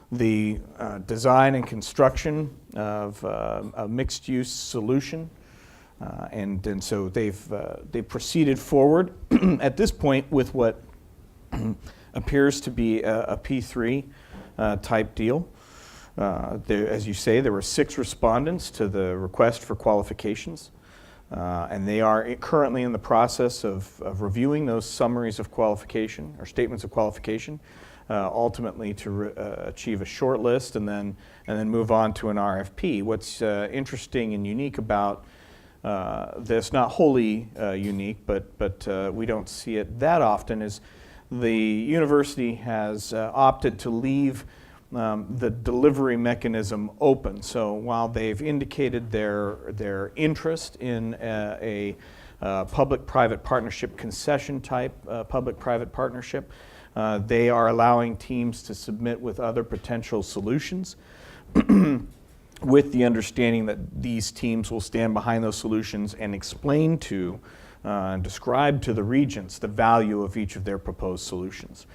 the design and construction of a mixed-use solution, and so they've proceeded forward at this point with what appears to be a P3 type deal. As you say, there were 6 respondents to the request for qualifications, and they are currently in the process of reviewing those summaries of qualification or statements of qualification, ultimately to achieve a short list and then move on to an RFP. What's interesting and unique about this, not wholly unique, but we don't see it that often, is the university has opted to leave the delivery mechanism open. So while they've indicated their interest in a public-private partnership concession type public-private partnership, they are allowing teams to submit with other potential solutions with the understanding that these teams will stand behind those solutions and explain to and describe to the regents the value of each of their proposed solutions.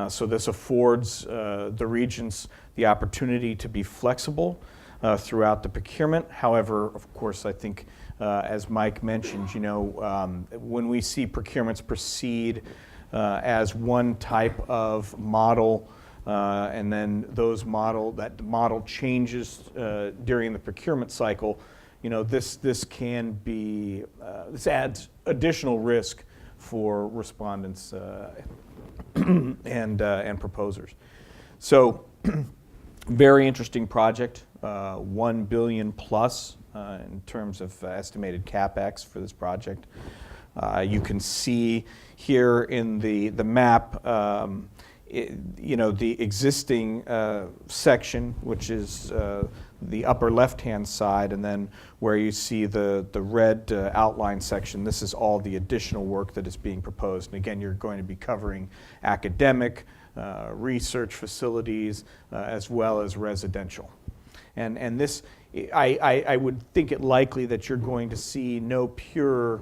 So this affords the regents the opportunity to be flexible throughout the procurement. However, of course, I think as Mike mentioned, when we see procurements proceed as one type of model, and then that model changes during the procurement cycle, this can be this adds additional risk for respondents and proposers. So, very interesting project, $1 billion plus in terms of estimated CapEx for this project. You can see here in the map, the existing section, which is the upper left-hand side, and then where you see the red outline section, this is all the additional work that is being proposed. And again, you're going to be covering academic, research facilities, as well as residential. And this, I would think it likely that you're going to see no pure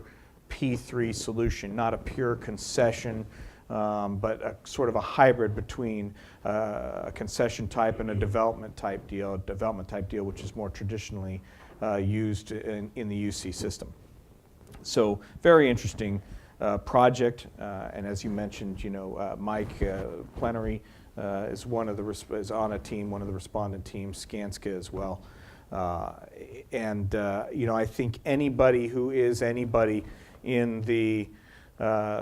P3 solution, not a pure concession, but a sort of a hybrid between a concession type and a development type deal, which is more traditionally used in the UC system. So very interesting project, and as you mentioned, Mike, Plenary is one of is on a team, one of the respondent teams, Skanska as well. I think anybody who is anybody in the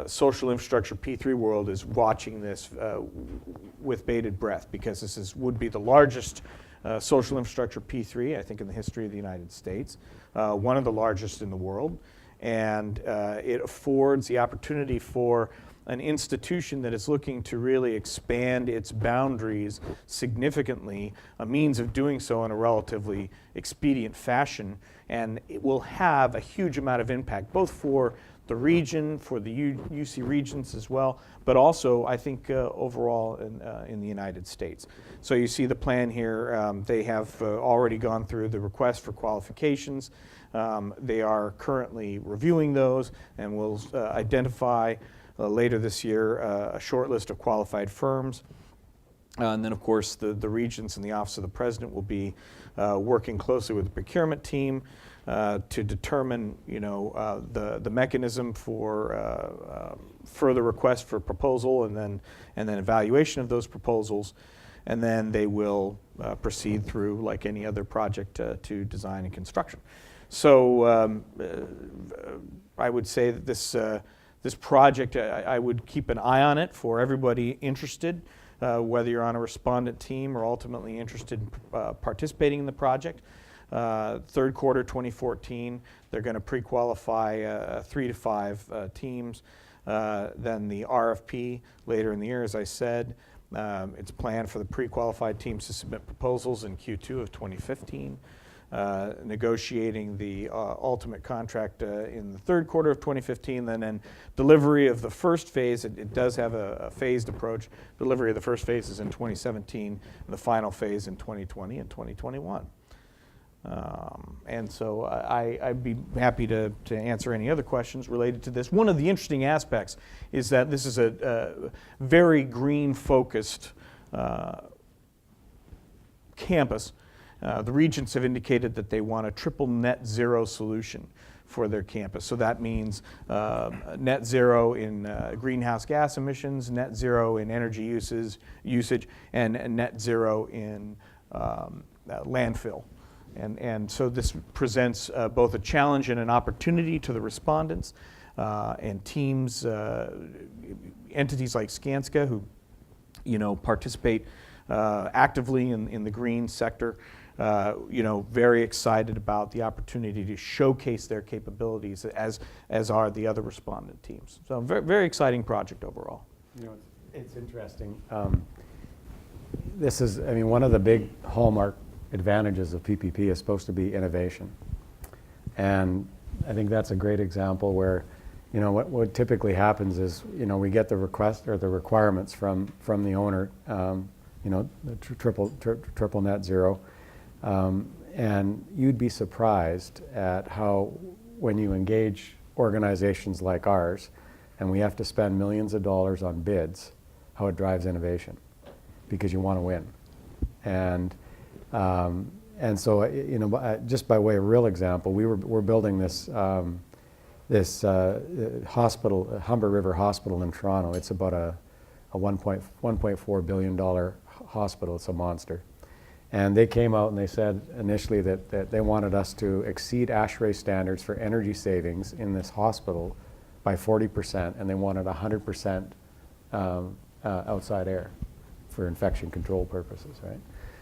social infrastructure P3 world is watching this with bated breath, because this would be the largest social infrastructure P3, I think, in the history of the United States, one of the largest in the world, and it affords the opportunity for an institution that is looking to really expand its boundaries significantly, a means of doing so in a relatively expedient fashion, and it will have a huge amount of impact, both for the region, for the UC regents as well, but also, I think, overall in the United States. So you see the plan here. They have already gone through the request for qualifications. They are currently reviewing those, and will identify later this year a short list of qualified firms. And then, of course, the regents and the Office of the President will be working closely with the procurement team to determine, the mechanism for further requests for proposal, and then evaluation of those proposals, and then they will proceed through, like any other project, to design and construction. So I would say that this project, I would keep an eye on it for everybody interested, whether you're on a respondent team or ultimately interested in participating in the project. Third quarter 2014, they're going to pre-qualify 3 to 5 teams. Then the RFP later in the year, as I said. It's planned for the pre-qualified teams to submit proposals in Q2 of 2015. Negotiating the ultimate contract in the third quarter of 2015, then delivery of the first phase. It does have a phased approach. Delivery of the first phase is in 2017, and the final phase in 2020 and 2021. And so I'd be happy to answer any other questions related to this. One of the interesting aspects is that this is a very green-focused campus. The regents have indicated that they want a triple net zero solution for their campus. So that means net zero in greenhouse gas emissions, net zero in energy usage, and net zero in landfill. And so this presents both a challenge and an opportunity to the respondents and teams, entities like Skanska, who participate actively in the green sector. Very excited about the opportunity to showcase their capabilities, as are the other respondent teams. So very, very exciting project overall. It's interesting. this is, I mean, one of the big hallmark advantages of PPP is supposed to be innovation. And I think that's a great example where, you know, what typically happens is, you know, we get the request or the requirements from the owner, you know, the triple net zero. And you'd be surprised at how, when you engage organizations like ours, and we have to spend millions of dollars on bids, how it drives innovation, because you want to win. And so, you know, just by way of real example, we're building this hospital, Humber River Hospital in Toronto. It's about a $1.4 billion hospital. It's a monster. And they came out and they said initially that they wanted us to exceed ASHRAE standards for energy savings in this hospital by 40%, and they wanted 100% outside air for infection control purposes, right?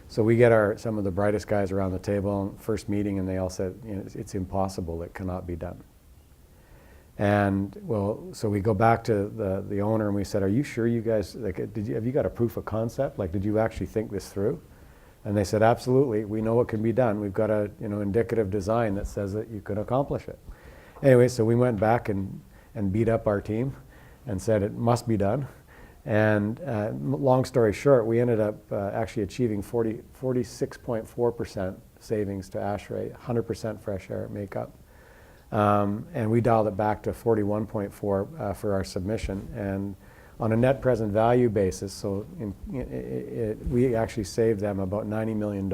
So we get some of the brightest guys around the table, first meeting, and they all said, you know, it's impossible, it cannot be done. And well, so we go back to the owner and we said, are you sure you guys, like, have you got a proof of concept? Like, did you actually think this through? And they said, absolutely, we know what can be done. We've got a, you know, indicative design that says that you can accomplish it. Anyway, so we went back and beat up our team and said it must be done. And long story short, we ended up actually achieving 46.4% savings to ASHRAE, 100% fresh air makeup. And we dialed it back to 41.4 for our submission. And on a net present value basis, so we actually saved them about $90 million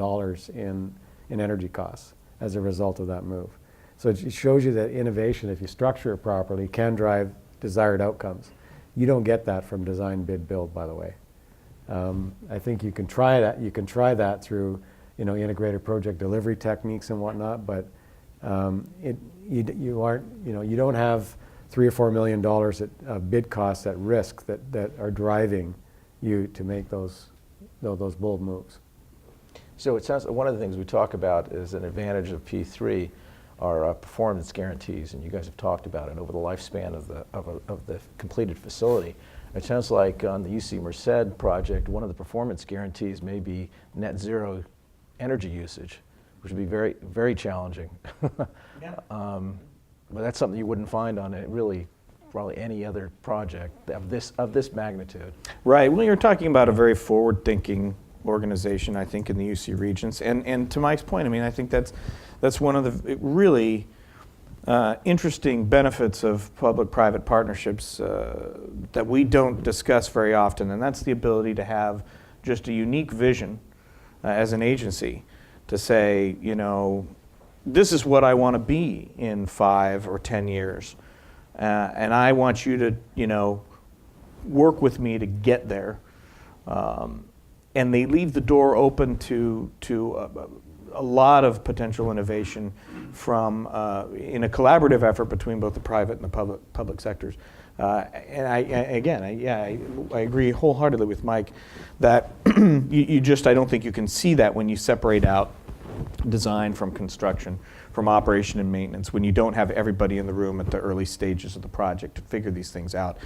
in energy costs as a result of that move. So it shows you that innovation, if you structure it properly, can drive desired outcomes. You don't get that from design, bid, build, by the way. I think you can try that. You can try that through, you know, integrated project delivery techniques and whatnot, but you aren't, you know, you don't have $3 or $4 million at bid costs at risk that are driving you to make those bold moves. So it sounds, one of the things we talk about is an advantage of P3 are performance guarantees, and you guys have talked about it over the lifespan of the completed facility. It sounds like on the UC Merced project, one of the performance guarantees may be net zero energy usage, which would be very, very challenging. Yeah. But that's something you wouldn't find on probably any other project of this magnitude. Right. Well, you're talking about a very forward-thinking organization, I think, in the UC Regents. And to Mike's point, I mean, I think that's one of the really interesting benefits of public-private partnerships that we don't discuss very often, and that's the ability to have just a unique vision as an agency to say, you know, this is what I want to be in 5 or 10 years. And I want you to, you know, work with me to get there. And they leave the door open to a lot of potential innovation from in a collaborative effort between both the private and the public sectors. And I agree wholeheartedly with Mike that you just, I don't think you can see that when you separate out design from construction, from operation and maintenance, when you don't have everybody in the room at the early stages of the project to figure these things out.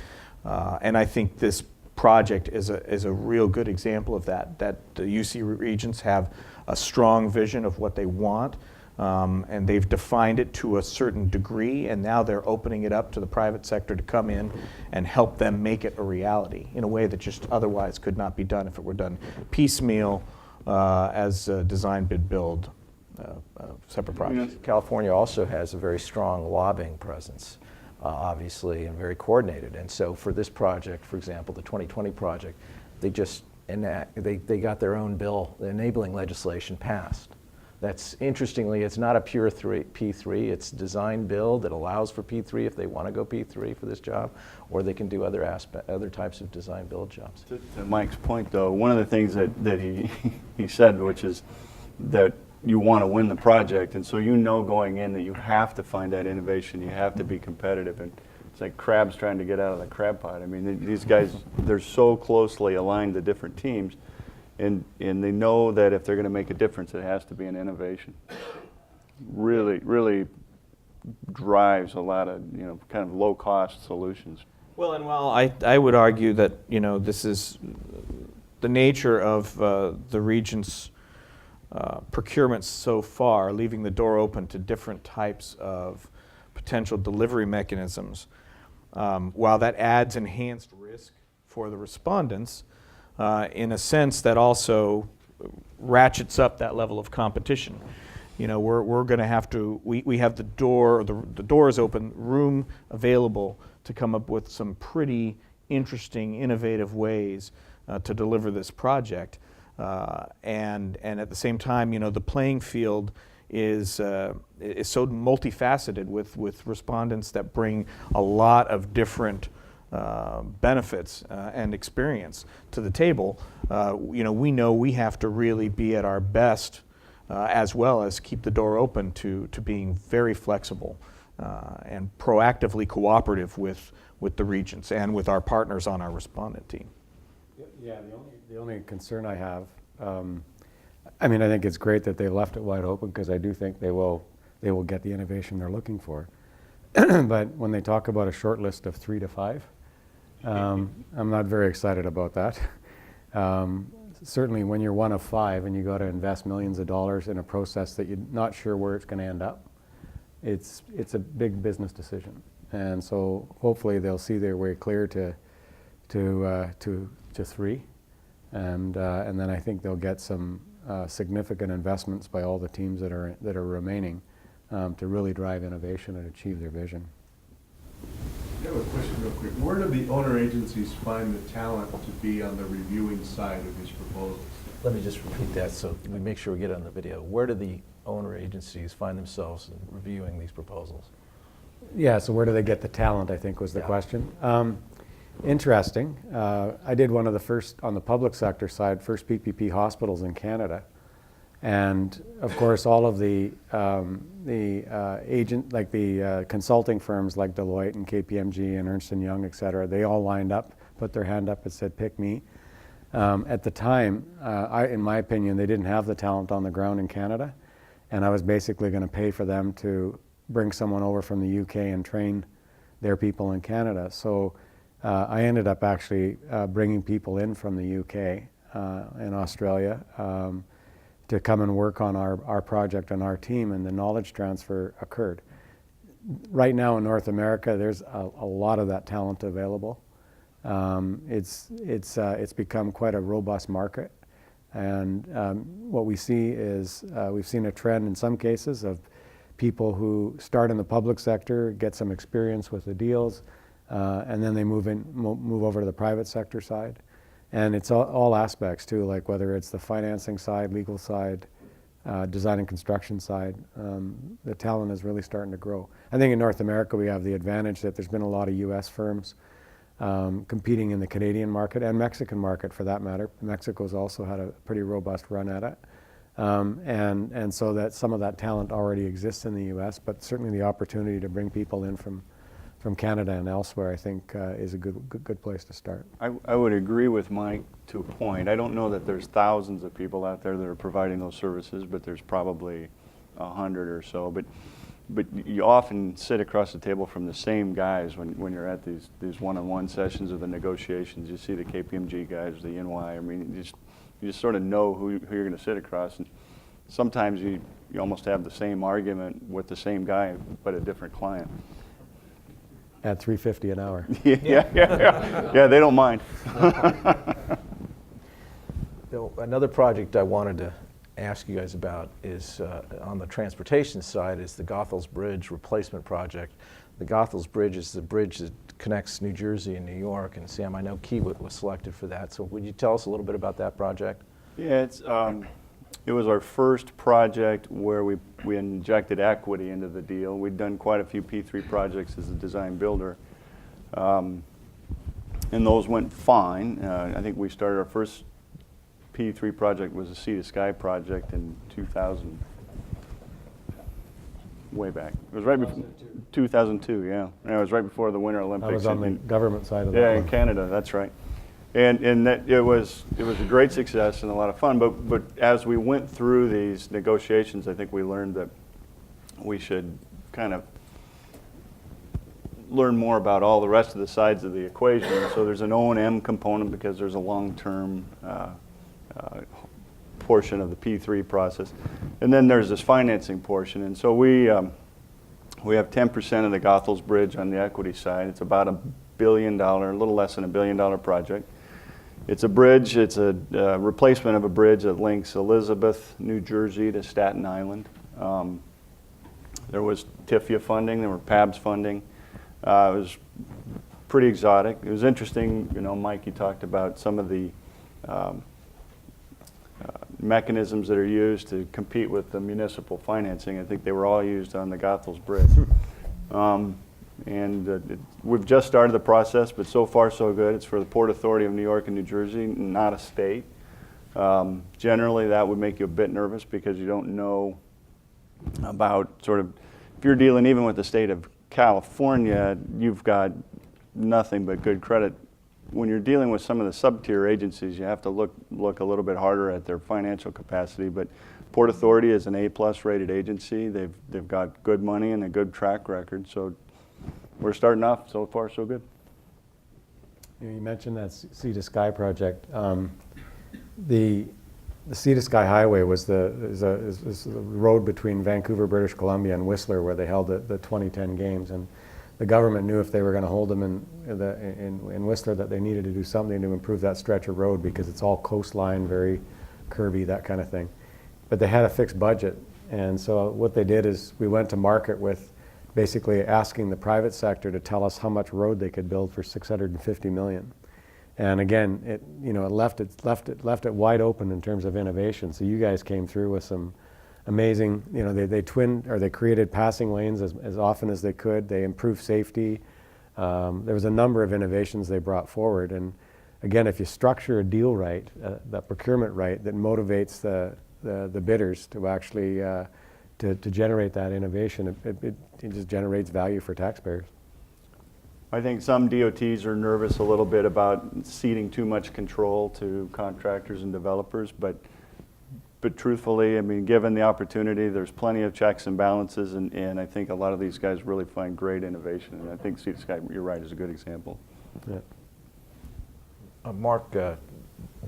And I think this project is a real good example of that the UC Regents have a strong vision of what they want, and they've defined it to a certain degree, and now they're opening it up to the private sector to come in and help them make it a reality in a way that just otherwise could not be done if it were done piecemeal as design, bid, build, separate projects. California also has a very strong lobbying presence, obviously, and very coordinated. And so for this project, for example, the 2020 project, they just they got their own bill, the enabling legislation passed. That's, interestingly, it's not a pure P3, it's design build that allows for P3 if they want to go P3 for this job, or they can do other types of design build jobs. To Mike's point, though, one of the things that he said, which is that you want to win the project, and so you know going in that you have to find that innovation, you have to be competitive, and it's like crabs trying to get out of the crab pot. I mean, these guys, they're so closely aligned to different teams, and they know that if they're going to make a difference, it has to be an innovation. Really drives a lot of, you know, kind of low-cost solutions. Well, and while I would argue that, you know, this is the nature of the region's procurements so far, leaving the door open to different types of potential delivery mechanisms, while that adds enhanced risk for the respondents, in a sense that also ratchets up that level of competition. You know, we're going to have to, we have the door is open, room available to come up with some pretty interesting, innovative ways to deliver this project. And at the same time, you know, the playing field is so multifaceted with respondents that bring a lot of different benefits and experience to the table. You know we have to really be at our best, as well as keep the door open to being very flexible and proactively cooperative with the regions and with our partners on our respondent team. Yeah, the only concern I have, I mean, I think it's great that they left it wide open, because I do think they will get the innovation they're looking for. But when they talk about a short list of 3 to 5, I'm not very excited about that. Certainly when you're one of 5 and you got to invest millions of dollars in a process that you're not sure where it's going to end up, it's a big business decision. And so hopefully they'll see their way clear to 3, and then I think they'll get some significant investments by all the teams that are remaining to really drive innovation and achieve their vision. I have a question real quick. Where do the owner agencies find the talent to be on the reviewing side of these proposals? Let me just repeat that so we make sure we get it on the video. Where do the owner agencies find themselves in reviewing these proposals? Yeah, so where do they get the talent, I think was the question. Interesting. I did one of the first, on the public sector side, first PPP hospitals in Canada. And of course, all of the consulting firms like Deloitte and KPMG and Ernst & Young, et cetera, they all lined up, put their hand up and said, pick me. At the time, in my opinion, they didn't have the talent on the ground in Canada. And I was basically going to pay for them to bring someone over from the UK and train their people in Canada. So I ended up actually bringing people in from the UK and Australia to come and work on our project and our team, and the knowledge transfer occurred. Right now in North America, there's a lot of that talent available. It's become quite a robust market, and what we see is we've seen a trend in some cases of people who start in the public sector, get some experience with the deals, and then they move over to the private sector side. And it's all aspects too, like whether it's the financing side, legal side, design and construction side. The talent is really starting to grow. I think in North America we have the advantage that there's been a lot of US firms competing in the Canadian market and Mexican market for that matter. Mexico's also had a pretty robust run at it. And so that some of that talent already exists in the US, but certainly the opportunity to bring people in from Canada and elsewhere, I think, is a good place to start. I would agree with Mike to a point. I don't know that there's thousands of people out there that are providing those services, but there's probably 100 or so. But you often sit across the table from the same guys when you're at these one-on-one sessions or the negotiations. You see the KPMG guys, the NY. I mean, you just sort of know who you're going to sit across. And sometimes you almost have the same argument with the same guy, but a different client. At $3.50 an hour. Yeah, they don't mind. Bill, another project I wanted to ask you guys about is on the transportation side is the Goethals Bridge replacement project. The Goethals Bridge is the bridge that connects New Jersey and New York, and Sam, I know Kiewit was selected for that. So would you tell us a little bit about that project? Yeah, it was our first project where we injected equity into the deal. We'd done quite a few P3 projects as a design builder, and those went fine. I think we started our first P3 project was a Sea to Sky project in 2000, way back. It was right before 2002, yeah. It was right before the Winter Olympics. I was on the government side of that. Yeah, in Canada, that's right. And that it was a great success and a lot of fun. But as we went through these negotiations, I think we learned that we should kind of learn more about all the rest of the sides of the equation. So there's an O&M component because there's a long-term portion of the P3 process. And then there's this financing portion. And so we have 10% of the Goethals Bridge on the equity side. It's about $1 billion, a little less than $1 billion project. It's a bridge, it's a replacement of a bridge that links Elizabeth, New Jersey to Staten Island. There was TIFIA funding, there were PABS funding. It was pretty exotic. It was interesting, you know, Mike, you talked about some of the mechanisms that are used to compete with the municipal financing. I think they were all used on the Goethals Bridge. We've just started the process, but so far so good. It's for the Port Authority of New York and New Jersey, not a state. Generally, that would make you a bit nervous because you don't know about sort of, if you're dealing even with the state of California, you've got nothing but good credit. When you're dealing with some of the sub-tier agencies, you have to look a little bit harder at their financial capacity. But Port Authority is an A+ rated agency. They've got good money and a good track record. So we're starting off, so far so good. You mentioned that Sea to Sky project. The Sea to Sky Highway was the road between Vancouver, British Columbia, and Whistler, where they held the 2010 games. And the government knew if they were going to hold them in Whistler that they needed to do something to improve that stretch of road because it's all coastline, very curvy, that kind of thing. But they had a fixed budget. And so what they did is we went to market with basically asking the private sector to tell us how much road they could build for $650 million. And again, it left it wide open in terms of innovation. So you guys came through with some amazing, they created passing lanes as often as they could. They improved safety. There was a number of innovations they brought forward. And again, if you structure a deal right, that procurement right, that motivates the bidders to actually to generate that innovation, it just generates value for taxpayers. I think some DOTs are nervous a little bit about ceding too much control to contractors and developers, but truthfully, I mean, given the opportunity, there's plenty of checks and balances, and I think a lot of these guys really find great innovation, and I think Sea to Sky, you're right, is a good example. Yeah. Mark,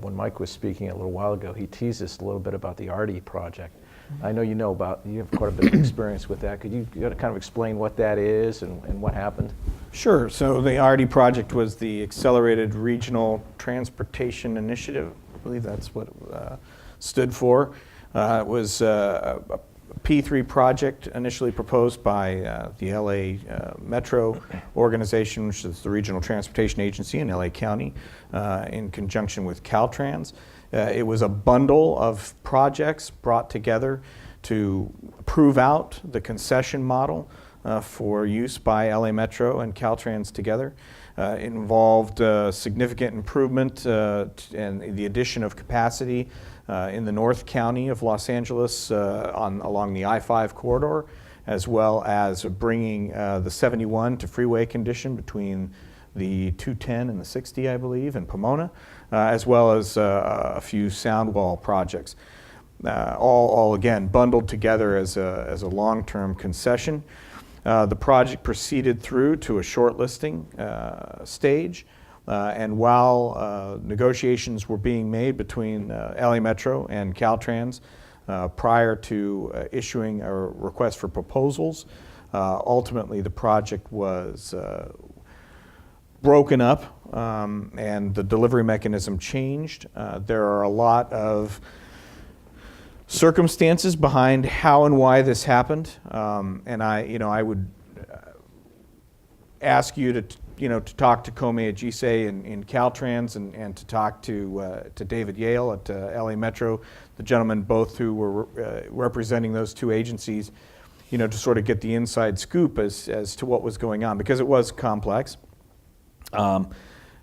when Mike was speaking a little while ago, he teased us a little bit about the RD project. I know you have quite a bit of experience with that. Could you kind of explain what that is and what happened? Sure. So the RD project was the Accelerated Regional Transportation Initiative. I believe that's what it stood for. It was a P3 project initially proposed by the LA Metro organization, which is the Regional Transportation Agency in LA County, in conjunction with Caltrans. It was a bundle of projects brought together to prove out the concession model for use by LA Metro and Caltrans together. It involved significant improvement and the addition of capacity in the North County of Los Angeles along the I-5 corridor, as well as bringing the 71 to freeway condition between the 210 and the 60, I believe, in Pomona, as well as a few sound wall projects. All again bundled together as a long-term concession. The project proceeded through to a shortlisting stage, and while negotiations were being made between LA Metro and Caltrans prior to issuing a request for proposals, ultimately the project was broken up and the delivery mechanism changed. There are a lot of circumstances behind how and why this happened, and I would ask you to talk to Kome Ajise in Caltrans and to talk to David Yale at LA Metro, the gentlemen both who were representing those two agencies, to sort of get the inside scoop as to what was going on, because it was complex.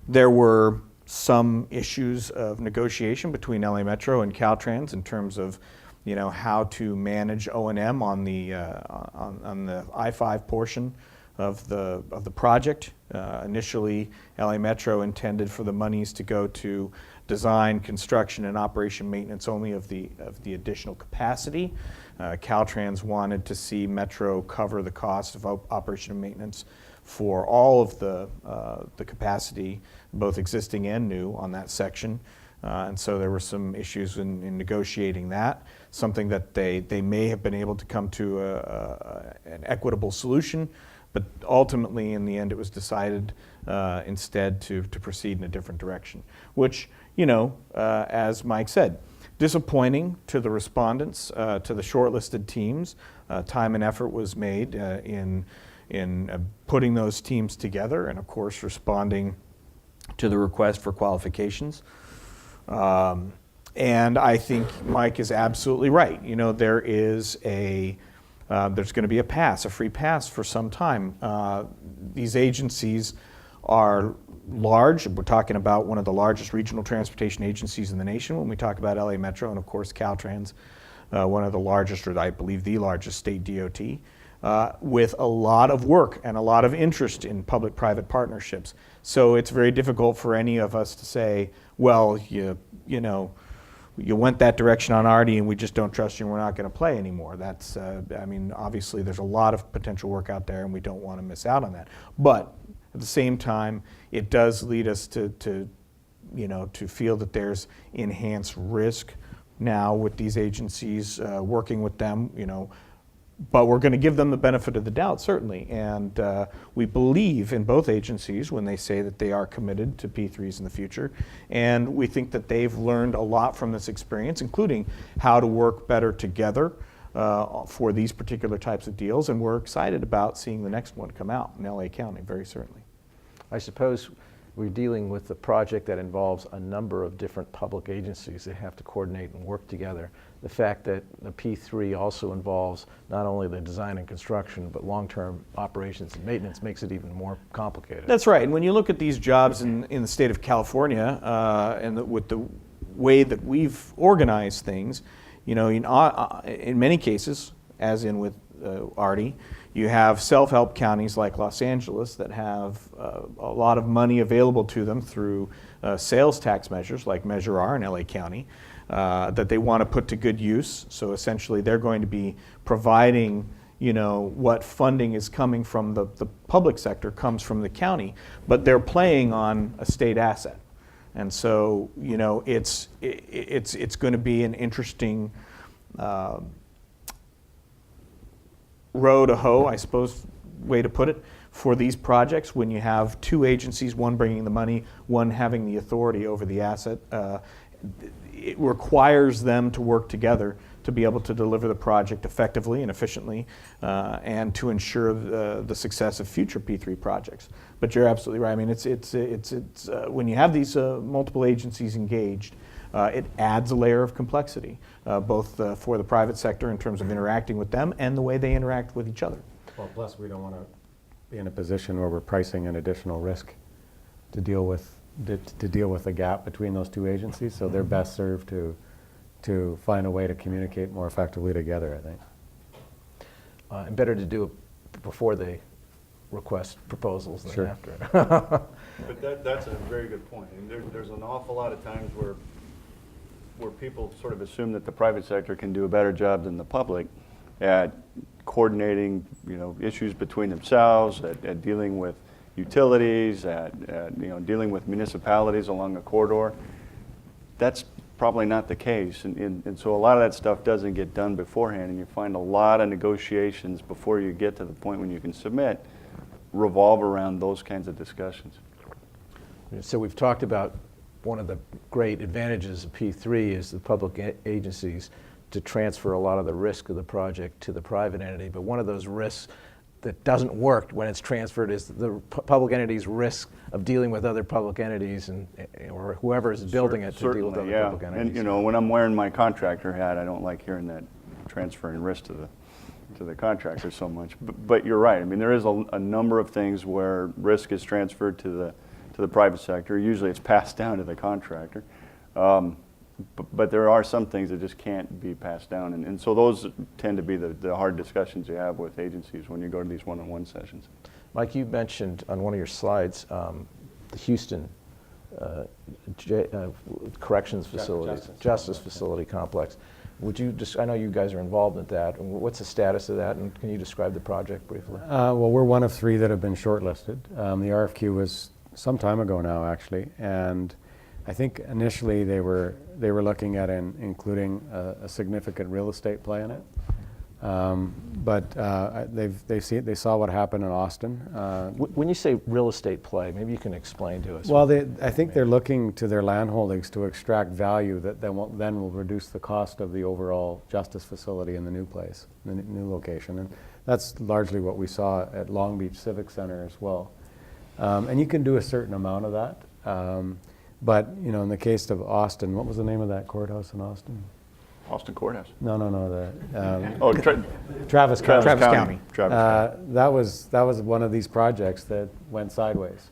There were some issues of negotiation between LA Metro and Caltrans in terms of, how to manage O&M on the I-5 portion of the project. Initially, LA Metro intended for the monies to go to design, construction, and operation maintenance only of the additional capacity. Caltrans wanted to see Metro cover the cost of operation and maintenance for all of the capacity, both existing and new, on that section. And so there were some issues in negotiating that, something that they may have been able to come to an equitable solution, but ultimately in the end it was decided instead to proceed in a different direction, which, as Mike said, disappointing to the respondents, to the shortlisted teams. Time and effort was made in putting those teams together and, of course, responding to the request for qualifications. And I think Mike is absolutely right. There is there's going to be a free pass for some time. These agencies are large. We're talking about one of the largest regional transportation agencies in the nation when we talk about LA Metro, and of course Caltrans, one of the largest, or I believe the largest state DOT, with a lot of work and a lot of interest in public-private partnerships. So it's very difficult for any of us to say, well, you went that direction on Artie and we just don't trust you and we're not going to play anymore. That's, obviously there's a lot of potential work out there and we don't want to miss out on that. But at the same time, it does lead us to feel that there's enhanced risk now with these agencies, working with them, but we're going to give them the benefit of the doubt, certainly. And we believe in both agencies when they say that they are committed to P3s in the future. And we think that they've learned a lot from this experience, including how to work better together for these particular types of deals. And we're excited about seeing the next one come out in LA County, very certainly. I suppose we're dealing with a project that involves a number of different public agencies that have to coordinate and work together. The fact that the P3 also involves not only the design and construction, but long-term operations and maintenance makes it even more complicated. That's right. And when you look at these jobs in the state of California, with the way that we've organized things, in many cases, as in with Artie, you have self-help counties like Los Angeles that have a lot of money available to them through sales tax measures like Measure R in LA County that they want to put to good use. So essentially they're going to be providing what funding is coming from the public sector comes from the county, but they're playing on a state asset. And so it's going to be an interesting row to hoe, I suppose, way to put it, for these projects when you have two agencies, one bringing the money, one having the authority over the asset. It requires them to work together to be able to deliver the project effectively and efficiently and to ensure the success of future P3 projects. But you're absolutely right. I mean, it's when you have these multiple agencies engaged, it adds a layer of complexity, both for the private sector in terms of interacting with them and the way they interact with each other. Well, plus we don't want to be in a position where we're pricing an additional risk to deal with the gap between those two agencies. So they're best served to find a way to communicate more effectively together, I think. And better to do it before they request proposals than Sure. after. But that's a very good point. And there's an awful lot of times where people sort of assume that the private sector can do a better job than the public at coordinating, issues between themselves, at dealing with utilities, at dealing with municipalities along a corridor. That's probably not the case, and so a lot of that stuff doesn't get done beforehand, and you find a lot of negotiations before you get to the point when you can submit revolve around those kinds of discussions. So we've talked about one of the great advantages of P3 is the public agencies to transfer a lot of the risk of the project to the private entity. But one of those risks that doesn't work when it's transferred is the public entity's risk of dealing with other public entities or whoever is building it to deal with other public entities. And when I'm wearing my contractor hat, I don't like hearing that transferring risk to the contractor so much. But you're right. I mean, there is a number of things where risk is transferred to the private sector. Usually it's passed down to the contractor. But there are some things that just can't be passed down. And so those tend to be the hard discussions you have with agencies when you go to these one-on-one sessions. Mike, you mentioned on one of your slides the Houston corrections facility, justice facility complex. Would you just, I know you guys are involved in that. What's the status of that, and can you describe the project briefly? Well, we're one of 3 that have been shortlisted. The RFQ was some time ago now, actually, and I think initially they were looking at including a significant real estate play in it. But they saw what happened in Austin. When you say real estate play, maybe you can explain to us. Well, I think they're looking to their land holdings to extract value that then will reduce the cost of the overall justice facility in the new place, the new location. And that's largely what we saw at Long Beach Civic Center as well. And you can do a certain amount of that. But, you know, in the case of Austin, what was the name of that courthouse in Austin? Austin Courthouse. No, Oh, Travis County. Travis County. That was one of these projects that went sideways.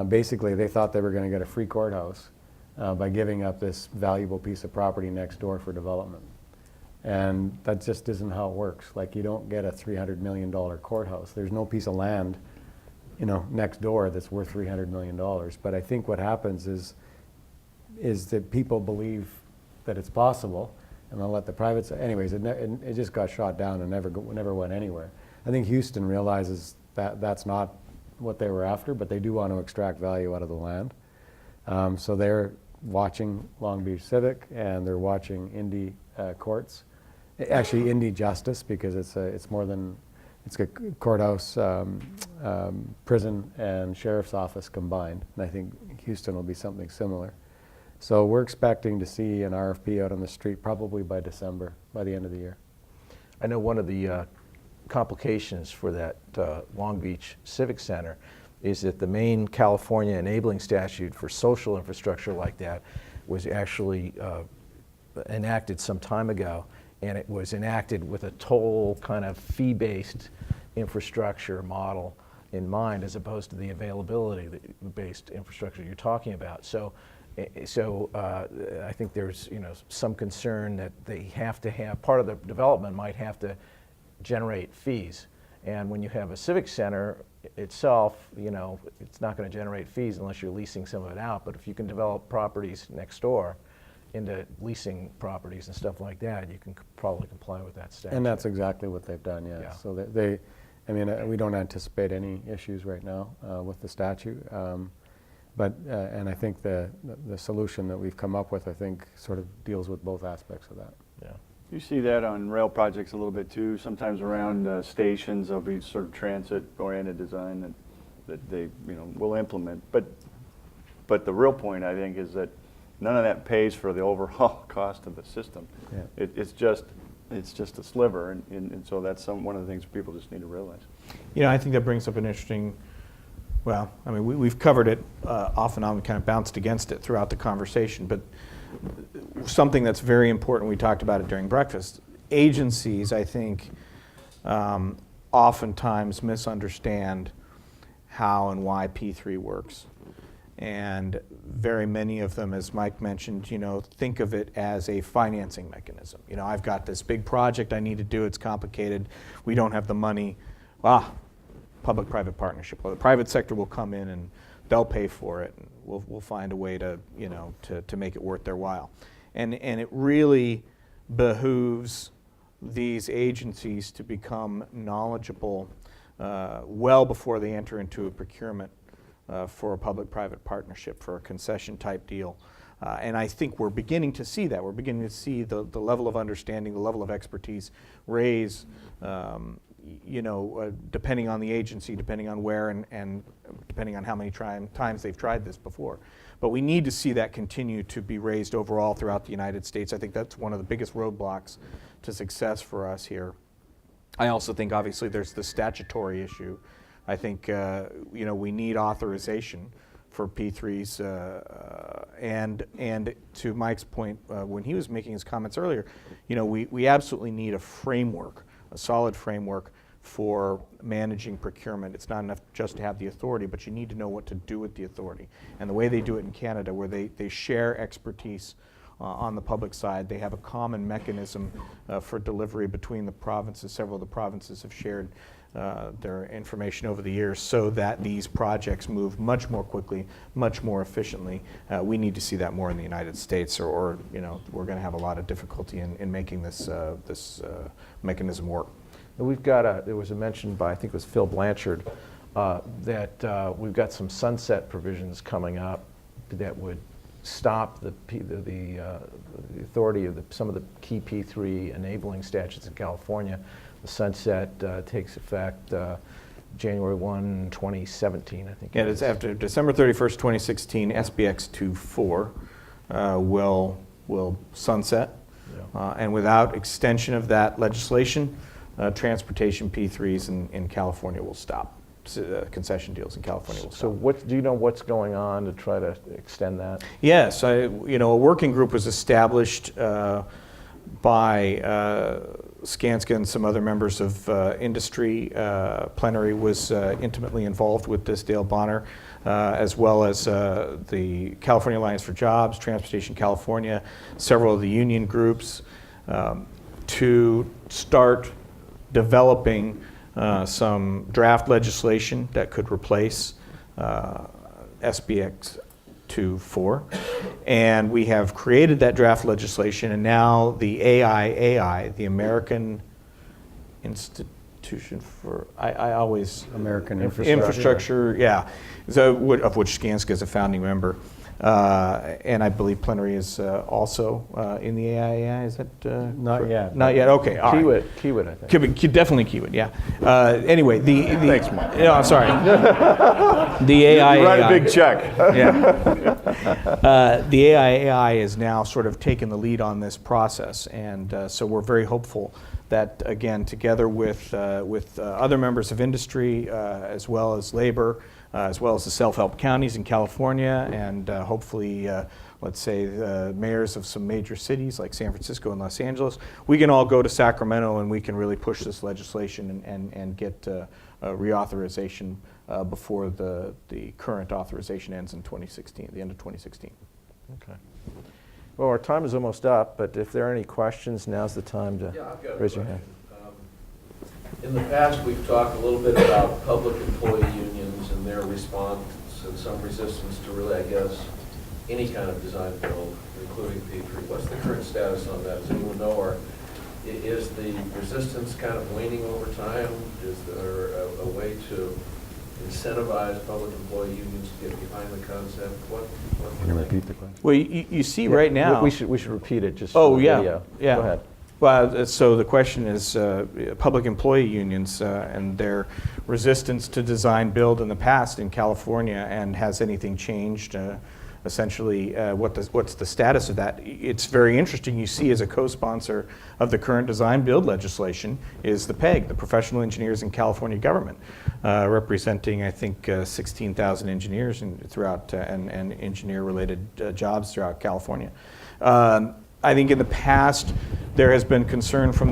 Basically, they thought they were going to get a free courthouse by giving up this valuable piece of property next door for development. And that just isn't how it works. Like, you don't get a $300 million courthouse. There's no piece of land, you know, next door that's worth $300 million. But I think what happens is that people believe that it's possible, and they'll let the private side. Anyways, it just got shot down and never went anywhere. I think Houston realizes that that's not what they were after, but they do want to extract value out of the land. So they're watching Long Beach Civic, and they're watching Indy courts, actually Indy Justice, because it's a courthouse, prison, and sheriff's office combined. And I think Houston will be something similar. So we're expecting to see an RFP out on the street probably by December, by the end of the year. I know one of the complications for that Long Beach Civic Center is that the main California enabling statute for social infrastructure like that was actually enacted some time ago, and it was enacted with a toll kind of fee-based infrastructure model in mind, as opposed to the availability-based infrastructure you're talking about. So I think there's, you know, some concern that they have to have, part of the development might have to generate fees. And when you have a civic center itself, you know, it's not going to generate fees unless you're leasing some of it out. But if you can develop properties next door into leasing properties and stuff like that, you can probably comply with that statute. And that's exactly what they've done, yes. Yeah. So I mean, we don't anticipate any issues right now with the statute. And I think the solution that we've come up with, I think, sort of deals with both aspects of that. Yeah. You see that on rail projects a little bit too. Sometimes around stations, there'll be sort of transit-oriented design that they, you know, will implement. But the real point, I think, is that none of that pays for the overall cost of the system. Yeah. It's just a sliver, and so that's one of the things people just need to realize. You know, I think that brings up an interesting, well, I mean, we've covered it off and on. We kind of bounced against it throughout the conversation, but something that's very important, we talked about it during breakfast, agencies, I think, oftentimes misunderstand how and why P3 works. And very many of them, as Mike mentioned, you know, think of it as a financing mechanism. You know, I've got this big project I need to do, it's complicated, we don't have the money. Public-private partnership. Well, the private sector will come in and they'll pay for it, and we'll find a way to, you know, to make it worth their while. And it really behooves these agencies to become knowledgeable well before they enter into a procurement for a public-private partnership, for a concession-type deal. And I think we're beginning to see that. We're beginning to see the level of understanding, the level of expertise raise, you know, depending on the agency, depending on where, and depending on how many times they've tried this before. But we need to see that continue to be raised overall throughout the United States. I think that's one of the biggest roadblocks to success for us here. I also think, obviously, there's the statutory issue. I think, you know, we need authorization for P3s, and to Mike's point, when he was making his comments earlier, you know, we absolutely need a framework, a solid framework for managing procurement. It's not enough just to have the authority, but you need to know what to do with the authority. And the way they do it in Canada, where they share expertise on the public side, they have a common mechanism for delivery between the provinces. Several of the provinces have shared their information over the years so that these projects move much more quickly, much more efficiently. We need to see that more in the United States, or you know, we're going to have a lot of difficulty in making this mechanism work. And we've got there was a mention by, I think it was Phil Blanchard, that we've got some sunset provisions coming up that would stop the authority of some of the key P3 enabling statutes in California. The sunset takes effect January 1, 2017, I think. Yeah, it's after December 31st, 2016, SBX 2.4 will sunset. Yeah. And without extension of that legislation, transportation P3s in California will stop. Concession deals in California will stop. So do you know what's going on to try to extend that? Yes, a working group was established by Skanska and some other members of industry. Plenary was intimately involved with this, Dale Bonner, as well as the California Alliance for Jobs, Transportation California, several of the union groups, to start developing some draft legislation that could replace SBX 2.4. And we have created that draft legislation, and now the AIAI, the American Institution for, I always... American Infrastructure, yeah, so, of which Skanska is a founding member. And I believe Plenary is also in the AIAI. Is that Not yet. Not yet. Okay. All right. Kiewit, I think. Definitely Kiewit. Yeah. Anyway, thanks, Mark. No, I'm sorry. The AIAI. You write a big check. Yeah. The AIAI is now sort of taken the lead on this process, and so we're very hopeful that, again, together with other members of industry, as well as labor, as well as the self-help counties in California, and hopefully, let's say, the mayors of some major cities like San Francisco and Los Angeles, we can all go to Sacramento and we can really push this legislation and get reauthorization before the current authorization ends in 2016, the end of 2016. Okay. Well, our time is almost up, but if there are any questions, now's the time to I've got a raise your hand. In the past, we've talked a little bit about public employee unions and their response and some resistance to really, I guess, any kind of design build, including P3. What's the current status on that? Does anyone know, or is the resistance kind of waning over time? Is there a way to incentivize public employee unions to get behind the concept? Can you repeat the question? Well, you see right now... We should repeat it just Oh, for the yeah. video. Yeah. Go ahead. Well, so the question is public employee unions and their resistance to design build in the past in California, and has anything changed? Essentially, what's the status of that? It's very interesting. You see, as a co-sponsor of the current design build legislation is the PEG, the Professional Engineers in California Government, representing, I think, 16,000 engineers throughout and engineer-related jobs throughout California. I think in the past there has been concern from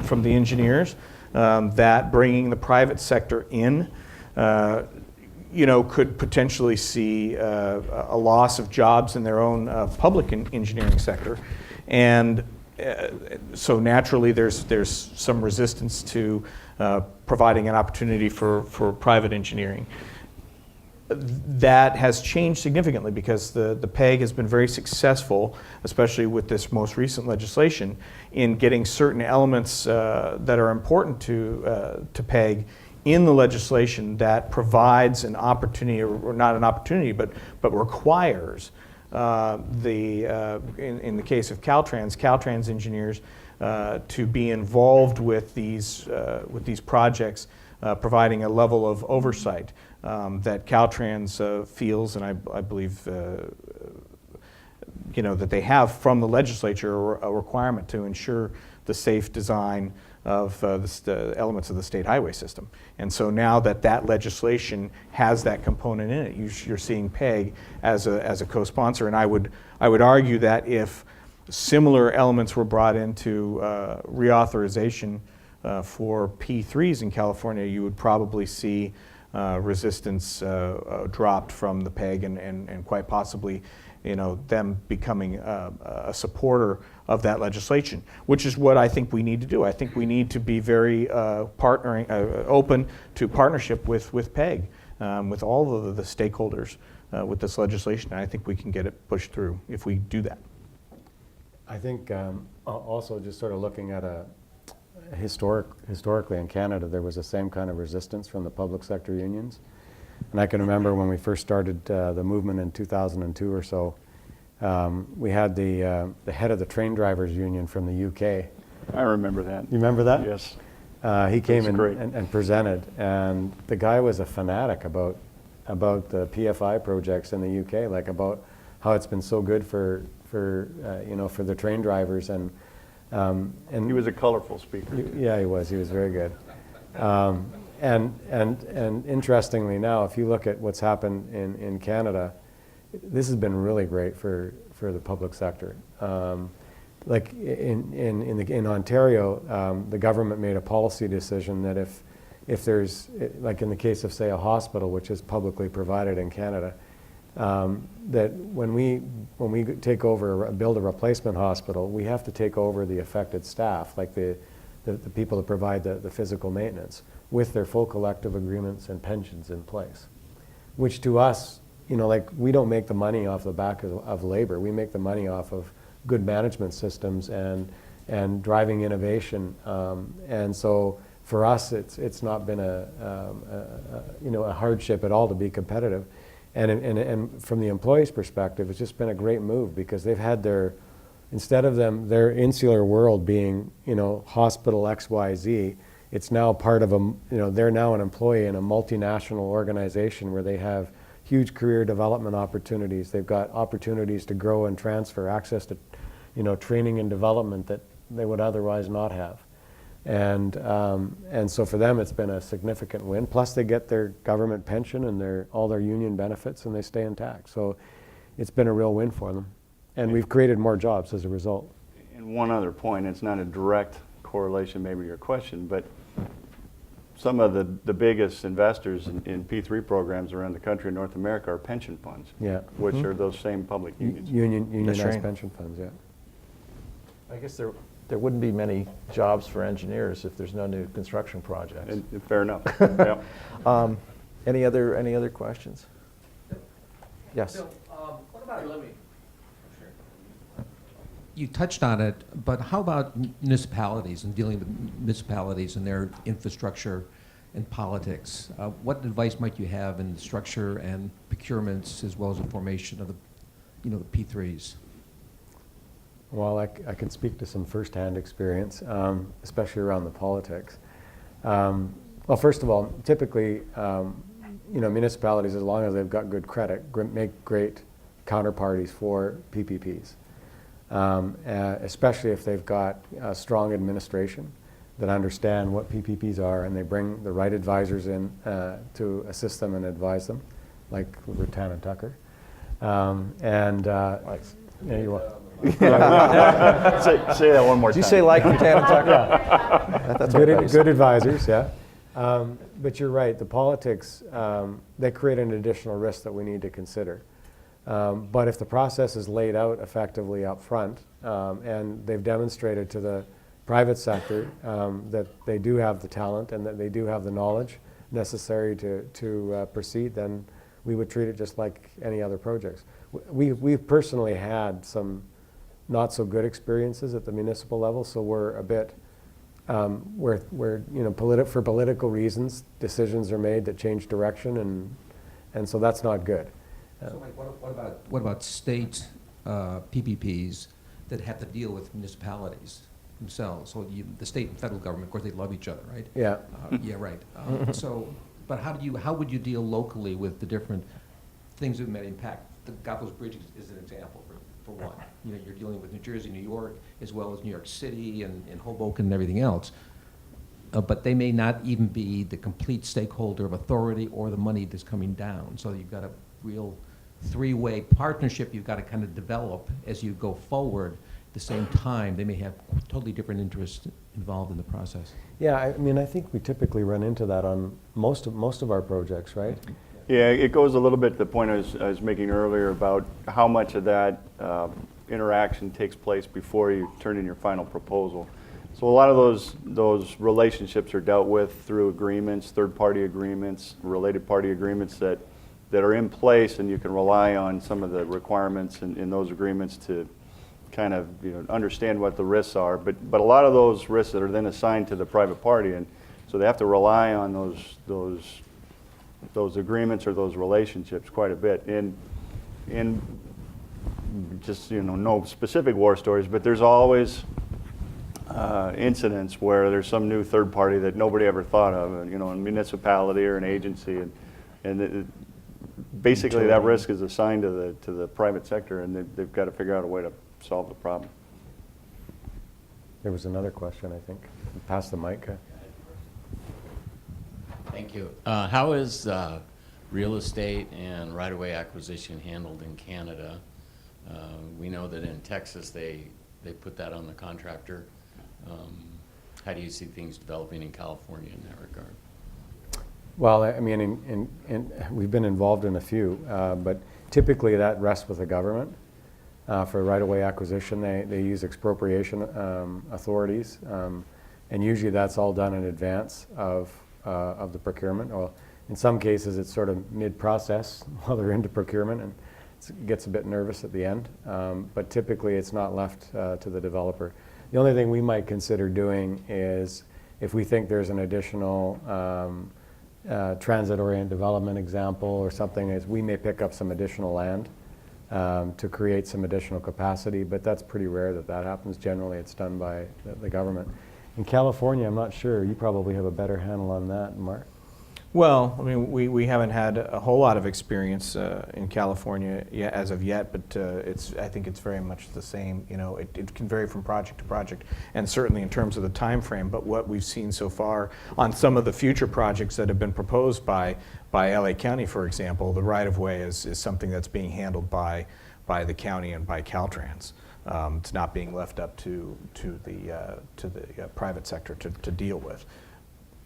from the engineers that bringing the private sector in, could potentially see a loss of jobs in their own public engineering sector, and so naturally there's some resistance to providing an opportunity for private engineering. That has changed significantly because the PEG has been very successful, especially with this most recent legislation, in getting certain elements that are important to PEG in the legislation that provides an opportunity, or not an opportunity, but requires in the case of Caltrans engineers to be involved with these projects, providing a level of oversight that Caltrans feels, and I believe that they have from the legislature a requirement to ensure the safe design of the elements of the state highway system. And so now that legislation has that component in it, you're seeing PEG as a co-sponsor, and I would argue that if similar elements were brought into reauthorization for P3s in California, you would probably see resistance dropped from the PEG, and quite possibly them becoming a supporter of that legislation, which is what I think we need to do. I think we need to be very open to partnership with PEG, with all of the stakeholders with this legislation. And I think we can get it pushed through if we do that. I think also just sort of looking at historically in Canada, there was the same kind of resistance from the public sector unions. And I can remember when we first started the movement in 2002 or so, we had the head of the train drivers union from the UK. I remember that. You remember that? Yes. He came in great. and presented, and the guy was a fanatic about the PFI projects in the UK, like about how it's been so good for the train drivers, and He was a colorful speaker. yeah, he was very good. And interestingly now, if you look at what's happened in Canada, this has been really great for the public sector. Like in Ontario, the government made a policy decision that if there's, like in the case of, say, a hospital, which is publicly provided in Canada, that when we take over, build a replacement hospital, we have to take over the affected staff, like the people that provide the physical maintenance, with their full collective agreements and pensions in place. Which to us, like, we don't make the money off the back of labor. We make the money off of good management systems and driving innovation. And so for us, it's not been a hardship at all to be competitive. And from the employee's perspective, it's just been a great move, because they've had instead of their insular world being, hospital XYZ, it's now part of they're now an employee in a multinational organization where they have huge career development opportunities. They've got opportunities to grow and transfer, access to, training and development that they would otherwise not have. And so for them, it's been a significant win. Plus, they get their government pension and all their union benefits, and they stay intact. So it's been a real win for them. And we've created more jobs as a result. And one other point, it's not a direct correlation maybe to your question, but some of the biggest investors in P3 programs around the country in North America are pension funds, Yeah. which are those same public unions. Unionized right. pension funds, yeah. I guess there wouldn't be many jobs for engineers if there's no new construction projects. And fair enough. Yeah. Any other questions? Yes. Bill, what about you touched on it, but how about municipalities and dealing with municipalities and their infrastructure and politics? What advice might you have in the structure and procurements, as well as the formation of the P3s? Well, I can speak to some firsthand experience, especially around the politics. Well, first of all, typically, municipalities, as long as they've got good credit, make great counterparties for PPPs, especially if they've got a strong administration that understand what PPPs are, and they bring the right advisors in to assist them and advise them, like Rutan Tucker. Yeah, you are. Say that one more time. Did you say like Rutan Tucker? That's Good advisors, yeah. But you're right, the politics, they create an additional risk that we need to consider. But if the process is laid out effectively up front, and they've demonstrated to the private sector that they do have the talent and that they do have the knowledge necessary to proceed, then we would treat it just like any other projects. We've personally had some not so good experiences at the municipal level, so we're a bit, for political reasons, decisions are made that change direction, and so that's not good. So, Mike, what about state PPPs that have to deal with municipalities themselves? So the state and federal government, of course, they love each other, right? Yeah. Yeah, right. But how would you deal locally with the different things that may impact? The Gatos Bridge is an example for one. You're dealing with New Jersey, New York, as well as New York City and Hoboken and everything else. But they may not even be the complete stakeholder of authority or the money that's coming down. So you've got a real three-way partnership you've got to kind of develop as you go forward. At the same time, they may have totally different interests involved in the process. Yeah, I think we typically run into that on most of our projects, right? Yeah, it goes a little bit to the point I was making earlier about how much of that interaction takes place before you turn in your final proposal. So a lot of those relationships are dealt with through agreements, third-party agreements, related party agreements that are in place, and you can rely on some of the requirements in those agreements to kind of understand what the risks are. But a lot of those risks that are then assigned to the private party, and so they have to rely on those agreements or those relationships quite a bit. And just no specific war stories, but there's always incidents where there's some new third party that nobody ever thought of, a municipality or an agency, and basically that risk is assigned to the private sector, and they've got to figure out a way to solve the problem. There was another question, I think. Pass the mic. Thank you. How is real estate and right-of-way acquisition handled in Canada? We know that in Texas they put that on the contractor. How do you see things developing in California in that regard? Well, I mean, we've been involved in a few, but typically that rests with the government. For right-of-way acquisition, they use expropriation authorities, and usually that's all done in advance of the procurement. Or in some cases, it's sort of mid-process while they're into procurement, and it gets a bit nervous at the end. But typically, it's not left to the developer. The only thing we might consider doing is if we think there's an additional transit-oriented development example or something, is we may pick up some additional land to create some additional capacity, but that's pretty rare that happens. Generally, it's done by the government. In California, I'm not sure. You probably have a better handle on that, Mark. Well, I mean, we haven't had a whole lot of experience in California as of yet, but I think it's very much the same. It can vary from project to project, and certainly in terms of the time frame. But what we've seen so far on some of the future projects that have been proposed by LA County, for example, the right-of-way is something that's being handled by the county and by Caltrans. It's not being left up to the private sector to deal with.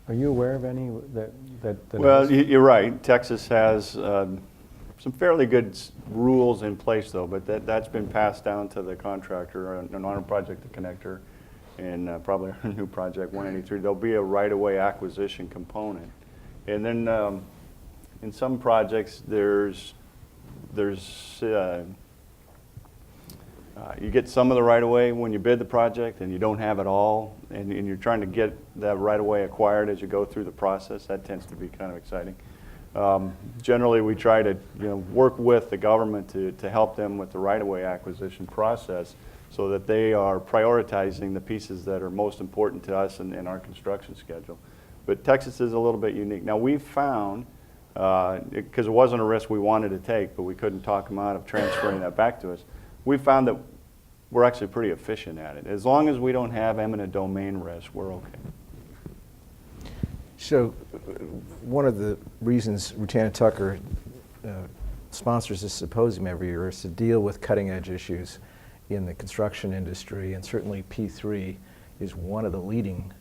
Are you aware of any that Well, you're right. Texas has some fairly good rules in place, though, but that's been passed down to the contractor on our project, the connector, and probably our new project, 183. There'll be a right-of-way acquisition component. And then in some projects, you get some of the right-of-way when you bid the project, and you don't have it all, and you're trying to get that right-of-way acquired as you go through the process. That tends to be kind of exciting. Generally, we try to work with the government to help them with the right-of-way acquisition process so that they are prioritizing the pieces that are most important to us in our construction schedule. But Texas is a little bit unique. Now, we've found, because it wasn't a risk we wanted to take, but we couldn't talk them out of transferring that back to us, we found that we're actually pretty efficient at it. As long as we don't have eminent domain risk, we're okay. So one of the reasons Rutan Tucker sponsors this symposium every year is to deal with cutting-edge issues in the construction industry, and certainly P3 is one of the leading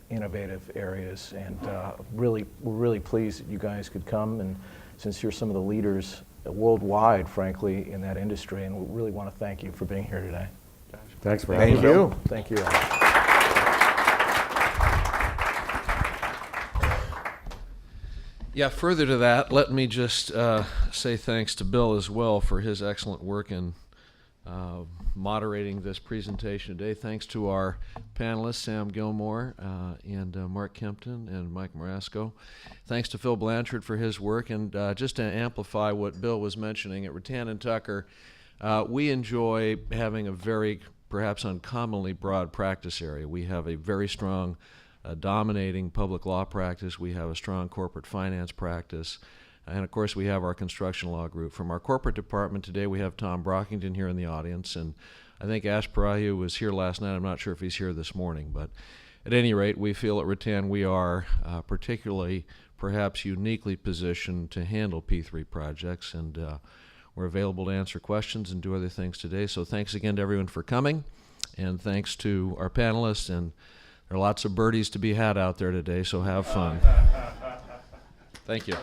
innovative areas, and we're really pleased that you guys could come, and since you're some of the leaders worldwide, frankly, in that industry, and we really want to thank you for being here today. Thanks for having us. Thank you. Yeah, further to that, let me just say thanks to Bill as well for his excellent work in moderating this presentation today. Thanks to our panelists, Sam Gilmore and Mark Kempton and Mike Marasco. Thanks to Phil Blanchard for his work. And just to amplify what Bill was mentioning, at Rutan Tucker, we enjoy having a very, perhaps uncommonly broad practice area. We have a very strong dominating public law practice. We have a strong corporate finance practice. And of course, we have our construction law group. From our corporate department today, we have Tom Brockington here in the audience. And I think Ash Parahu was here last night. I'm not sure if he's here this morning. But at any rate, we feel at Rutan we are particularly, perhaps uniquely positioned to handle P3 projects. And we're available to answer questions and do other things today. So thanks again to everyone for coming. And thanks to our panelists. And there are lots of birdies to be had out there today, so have fun. Thank you.